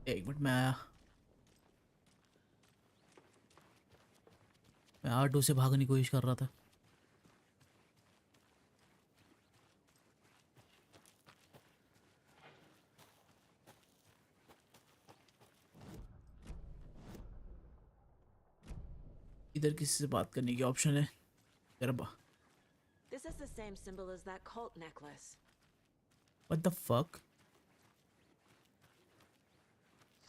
Speaker 1: एक मिनट मैं आया. मैं R2 से भागने की कोशिश कर रहा था. इधर किसी से बात करने की ऑप्शन है. Garba.
Speaker 3: This is the same symbol as that cult necklace.
Speaker 1: What the fuck?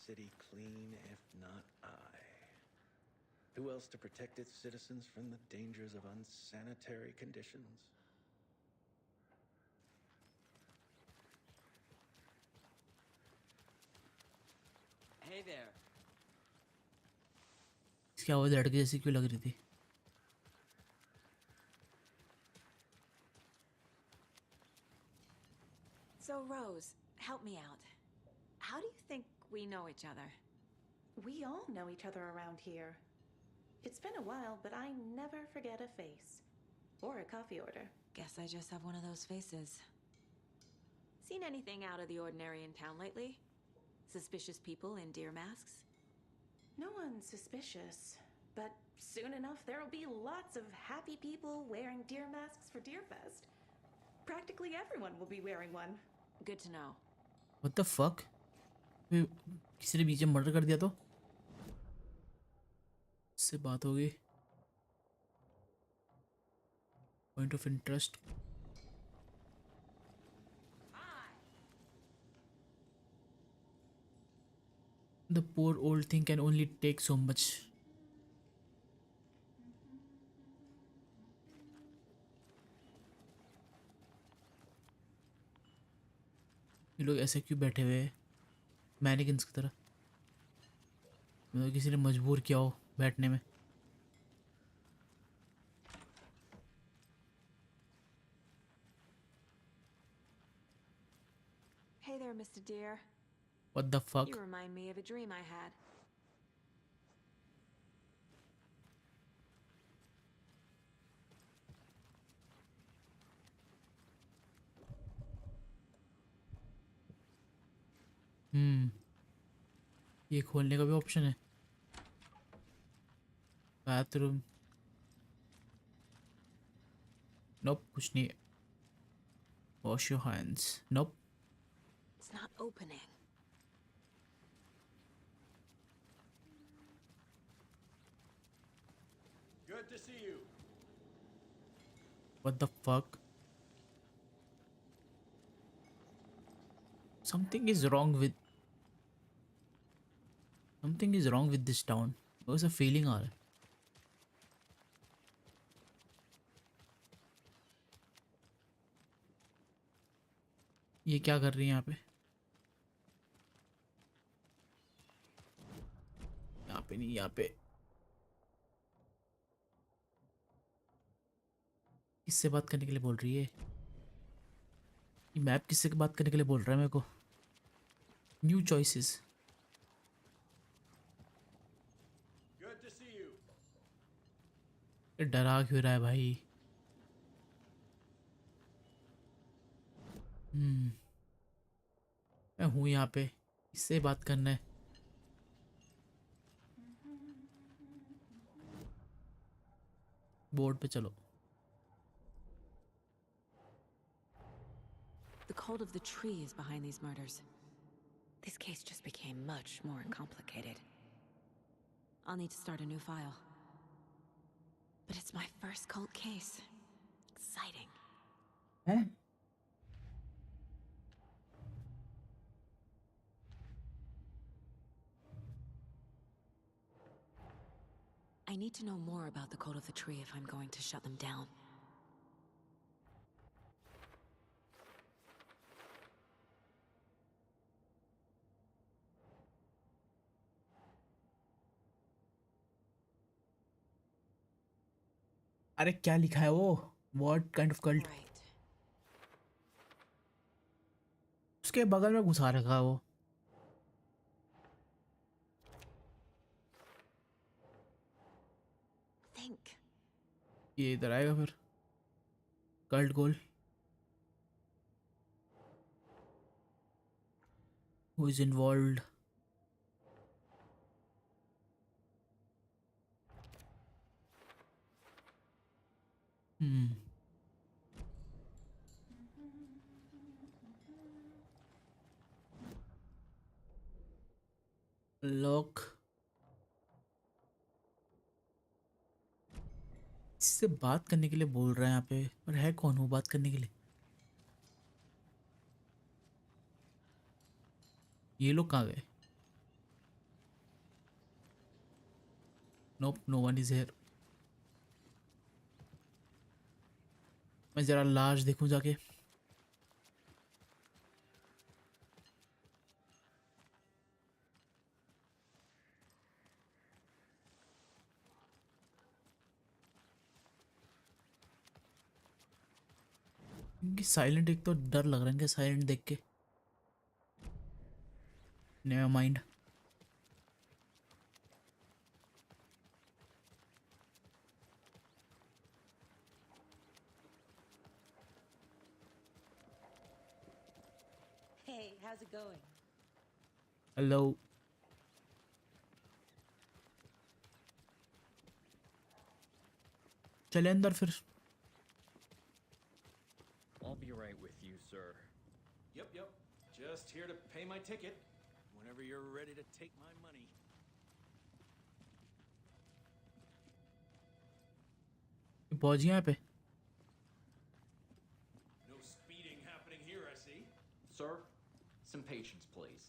Speaker 15: City clean, if not I. Who else to protect its citizens from the dangers of unsanitary conditions?
Speaker 11: Hey there.
Speaker 1: इसकी आवाज़ लड़के जैसी क्यों लग रही थी?
Speaker 3: So, Rose, help me out. How do you think we know each other?
Speaker 12: We all know each other around here. It's been a while, but I never forget a face. Or a coffee order.
Speaker 3: Guess I just have one of those faces. Seen anything out of the ordinary in town lately? Suspicious people in deer masks?
Speaker 12: No one's suspicious. But soon enough, there'll be lots of happy people wearing deer masks for Deerfest. Practically everyone will be wearing one.
Speaker 3: Good to know.
Speaker 1: What the fuck? किसी ने बीच में murder कर दिया तो? इससे बात हो गई. Point of interest. The poor old thing can only take so much. ये लोग ऐसे क्यों बैठे हुए हैं मैनिकिन्स की तरह? मतलब किसी ने मजबूर किया हो बैठने में.
Speaker 3: Hey there, Mr. Deer.
Speaker 1: What the fuck?
Speaker 3: You remind me of a dream I had.
Speaker 1: ये खोलने का भी ऑप्शन है. बाथरूम. नोप कुछ नहीं. Wash your hands. Nope.
Speaker 3: It's not opening.
Speaker 10: Good to see you.
Speaker 1: What the fuck? Something is wrong with this town. There's a feeling आ रहा है. ये क्या कर रही है यहाँ पे? यहाँ पे नहीं, यहाँ पे. किससे बात करने के लिए बोल रही है? ये मैप किससे बात करने के लिए बोल रहा है मेरे को? New choices.
Speaker 10: Good to see you.
Speaker 1: ये डरा क्यों रहा है भाई? मैं हूँ यहाँ पे. इससे बात करना है. बोर्ड पे चलो.
Speaker 3: The cult of the tree is behind these murders. This case just became much more complicated. I'll need to start a new file. But it's my first cult case. Exciting.
Speaker 1: हैं?
Speaker 3: I need to know more about the code of the tree if I'm going to shut them down.
Speaker 1: अरे क्या लिखा है वो? What kind of cult?
Speaker 3: Right.
Speaker 1: उसके बगल में घुसा रखा है वो.
Speaker 3: Think.
Speaker 1: ये इधर आएगा फिर. Cult goal. Who is involved? Lock. इससे बात करने के लिए बोल रहा है यहाँ पे. पर है कौन वो बात करने के लिए? ये लोग कहाँ गए? नोप, नो वन इज हियर. मैं जरा लाश देखूं जाके. इनकी साइलेंट, एक तो डर लग रहा है इनके साइलेंट देख के. Never mind.
Speaker 16: Hey, how's it going?
Speaker 1: Hello. चले अंदर फिर.
Speaker 17: I'll be right with you, sir.
Speaker 15: Yep. Just here to pay my ticket. Whenever you're ready to take my money.
Speaker 1: पहुंच गए यहाँ पे.
Speaker 15: No speeding happening here, I see.
Speaker 17: Sir, some patience, please.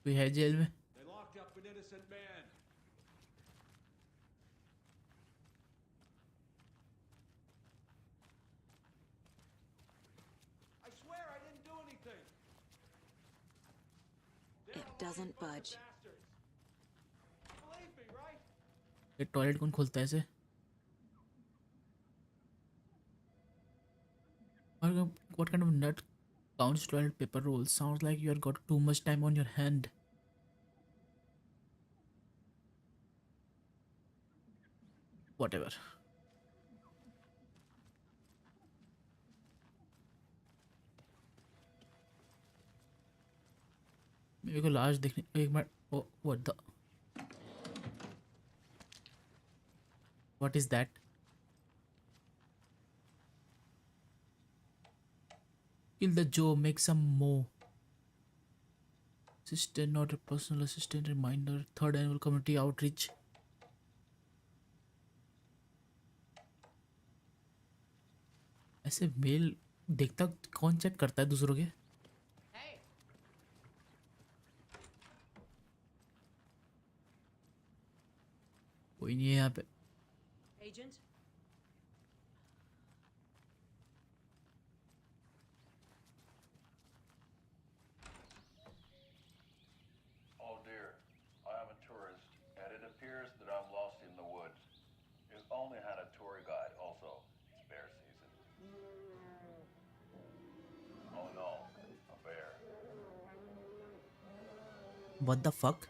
Speaker 1: कोई है jail में?
Speaker 15: They locked up an innocent man. I swear I didn't do anything.
Speaker 3: It doesn't budge.
Speaker 15: Believe me, right?
Speaker 1: ये toilet कौन खोलता है ऐसे? What kind of nut counts toilet paper rolls? Sounds like you have got too much time on your hand. Whatever. मेरे को लाश देखने एक minute. Oh what the What is that? Kill the Joe, make some more. Assistant, not a personal assistant. Reminder. Third annual community outreach. ऐसे mail देखता कौन check करता है दूसरों के? कोई नहीं है यहाँ पे.
Speaker 16: Agent?
Speaker 18: Oh dear, I am a tourist, and it appears that I'm lost in the woods. It only had a tour guide, also. It's bear season. Oh no, a bear.
Speaker 1: What the fuck?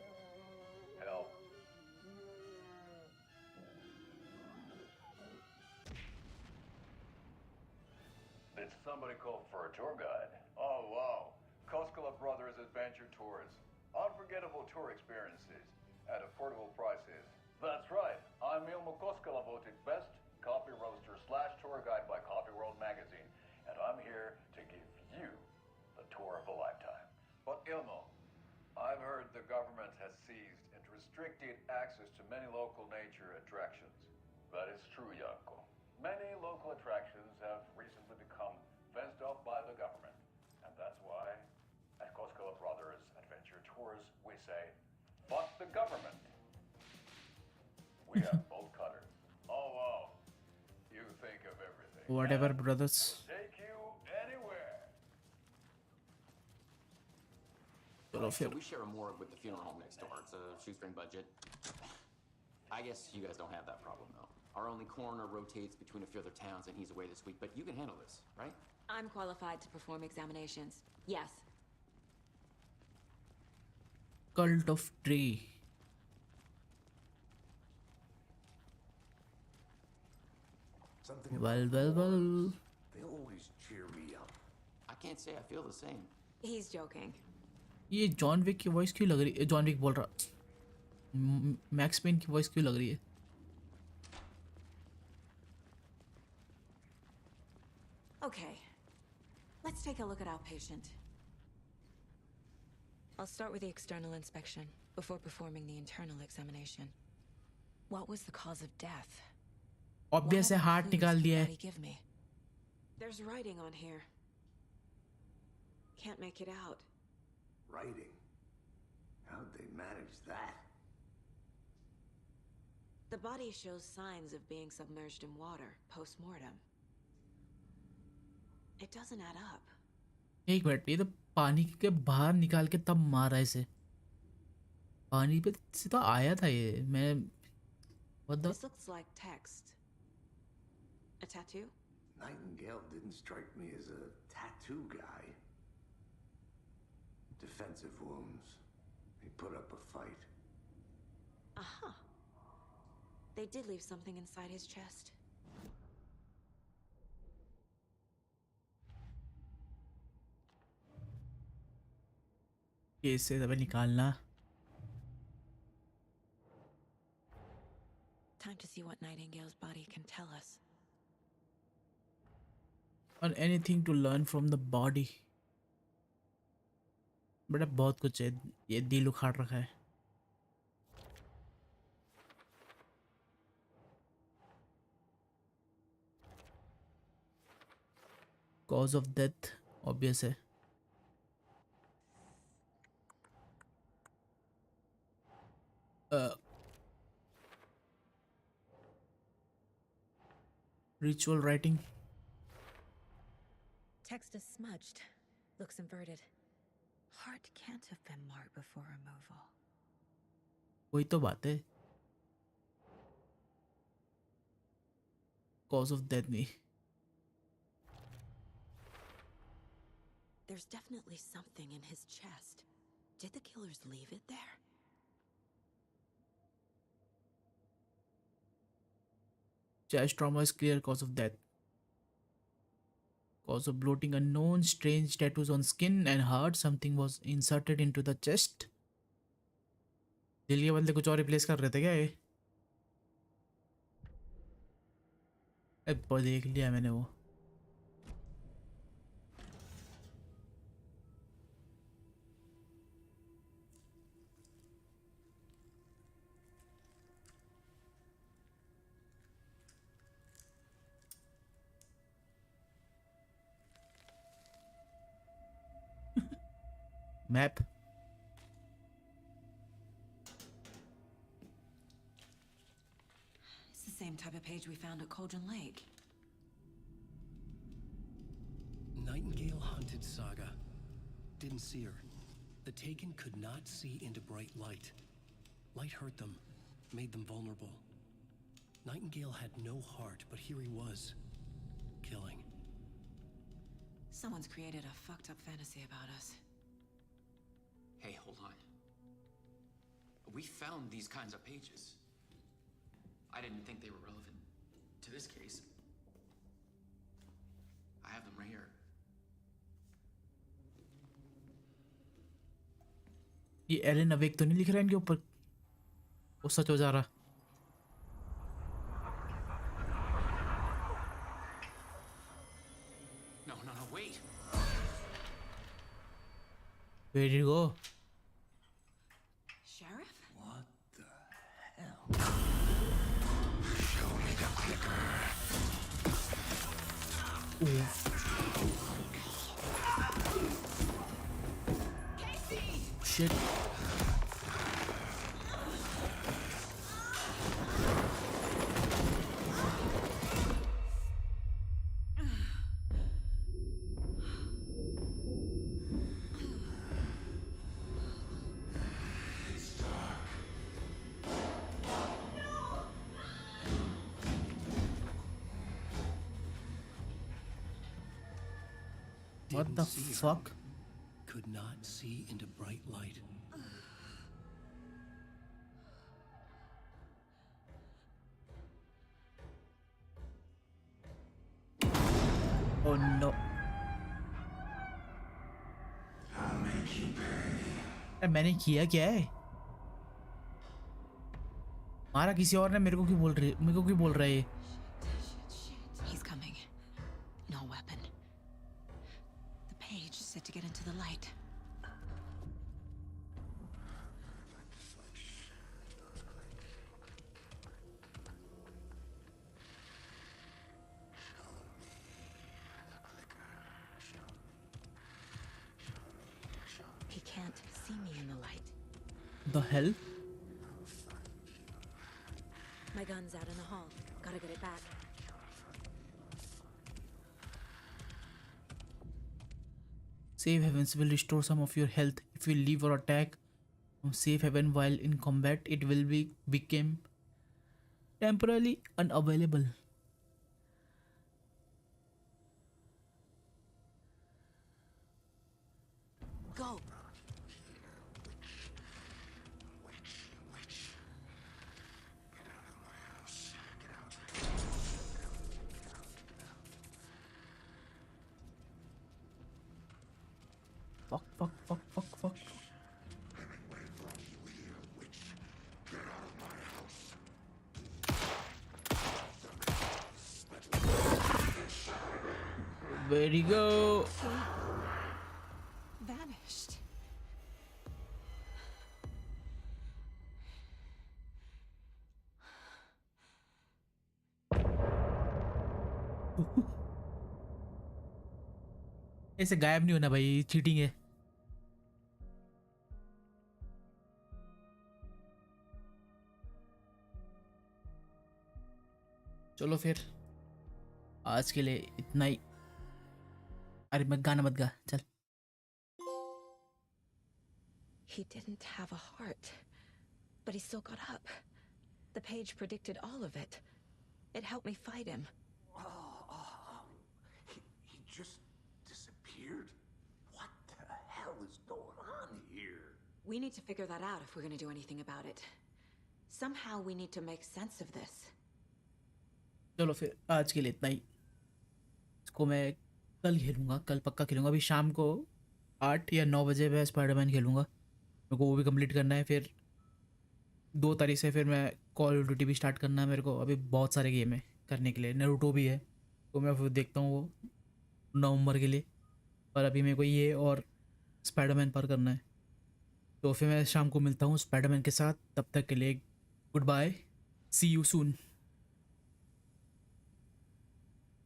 Speaker 18: Help. Did somebody call for a tour guide? Oh wow, Koskela Brothers Adventure Tours. Unforgettable tour experiences at affordable prices. That's right, I'm Ilmo Koskela, voted best coffee roaster / tour guide by Coffee World magazine, and I'm here to give you the tour of a lifetime. But Ilmo, I've heard the government has seized and restricted access to many local nature attractions. That is true, Yanko. Many local attractions have recently become fenced off by the government. And that's why, at Koskela Brothers Adventure Tours, we say, fuck the government. We have bolt cutters. Oh, wow. You think of everything.
Speaker 1: Whatever, brothers.
Speaker 18: Take you anywhere.
Speaker 1: चलो
Speaker 11: So
Speaker 1: फिर.
Speaker 11: we share a morgue with the funeral home next door. It's a shoestring budget. I guess you guys don't have that problem, though. Our only coroner rotates between a few other towns, and he's away this week. But you can handle this, right?
Speaker 3: I'm qualified to perform examinations. Yes.
Speaker 1: Cult of Tree.
Speaker 5: Something
Speaker 1: Well.
Speaker 5: they always cheer me up.
Speaker 11: I can't say I feel the same.
Speaker 3: He's joking.
Speaker 1: ये John Wick की voice क्यों लग रही है? John Wick बोल रहा, max pen की voice क्यों लग रही है?
Speaker 3: Okay. Let's take a look at our patient. I'll start with the external inspection before performing the internal examination. What was the cause of death?
Speaker 1: Obvious है, heart निकाल दिया है.
Speaker 3: Give me. There's writing on here. Can't make it out.
Speaker 5: Writing? How'd they manage that?
Speaker 3: The body shows signs of being submerged in water post-mortem. It doesn't add up.
Speaker 1: एक minute, ये तो पानी के बाहर निकाल के तब मारा इसे. पानी पे से तो आया था ये. मैं what the?
Speaker 3: This looks like text. A tattoo?
Speaker 5: Nightingale didn't strike me as a tattoo guy. Defensive wounds. He put up a fight.
Speaker 3: Aha. They did leave something inside his chest.
Speaker 1: ये इससे दबे निकालना.
Speaker 3: Time to see what Nightingale's body can tell us.
Speaker 1: और anything to learn from the body. बड़ा बहुत कुछ है. ये दिल उखाड़ रखा है. Cause of death obvious है. Ritual writing.
Speaker 3: Text is smudged. Looks inverted. Heart can't have been marked before removal.
Speaker 1: वही तो बात है. Cause of death नहीं.
Speaker 3: There's definitely something in his chest. Did the killers leave it there?
Speaker 1: Chest trauma is clear cause of death. Cause of bloating unknown. Strange tattoos on skin and heart. Something was inserted into the chest. दिल के बदले कुछ और replace कर रहे थे क्या ये? देख लिया मैंने वो। Map.
Speaker 3: It's the same type of page we found at Cauldron Lake.
Speaker 2: Nightingale hunted Saga. Didn't see her. The Taken could not see into bright light. Light hurt them, made them vulnerable. Nightingale had no heart, but here he was, killing.
Speaker 3: Someone's created a fucked up fantasy about us.
Speaker 11: Hey, hold on. We found these kinds of pages. I didn't think they were relevant to this case. I have them right here.
Speaker 1: ये Elon awake तो नहीं लिख रहा है इनके ऊपर? वो सच हो जा रहा।
Speaker 11: No, wait.
Speaker 1: Where did you go?
Speaker 3: Sheriff?
Speaker 2: What the hell?
Speaker 9: Show me the clicker.
Speaker 1: Shit. What the fuck?
Speaker 2: Could not see into bright light.
Speaker 1: Oh no.
Speaker 9: I'll make you pay.
Speaker 1: अरे मैंने किया क्या है? मारा किसी और ने, मेरे को क्यों बोल रहा है ये?
Speaker 3: He's coming. No weapon. The page said to get into the light. He can't see me in the light.
Speaker 1: The hell?
Speaker 3: My gun's out in the hall. Gotta get it back.
Speaker 1: Safe havens will restore some of your health if you leave or attack from safe haven while in combat. It will become temporarily unavailable.
Speaker 3: Go.
Speaker 1: Fuck. Where'd he go?
Speaker 3: Vanished.
Speaker 1: ऐसे गायब नहीं होना भाई, cheating है। चलो फिर आज के लिए इतना ही। अरे मैं गाना मत गा, चल।
Speaker 3: He didn't have a heart, but he still got up. The page predicted all of it. It helped me fight him.
Speaker 5: He just disappeared? What the hell is going on here?
Speaker 3: We need to figure that out if we're going to do anything about it. Somehow we need to make sense of this.
Speaker 1: चलो फिर आज के लिए इतना ही। इसको मैं कल खेलूँगा, कल पक्का खेलूँगा। अभी शाम को 8 या 9 बजे मैं स्पाइडरमैन खेलूँगा। मेरे को वो भी कंप्लीट करना है। फिर 2 तारीख से फिर मैं कॉल ऑफ ड्यूटी भी स्टार्ट करना है मेरे को। अभी बहुत सारे गेम है। करने के लिए, नारुतो भी है, तो मैं वो देखता हूँ वो नवंबर के लिए। पर अभी मेरे को ये और स्पाइडरमैन पर करना है, तो फिर मैं शाम को मिलता हूँ स्पाइडरमैन के साथ। तब तक के लिए goodbye, see you soon.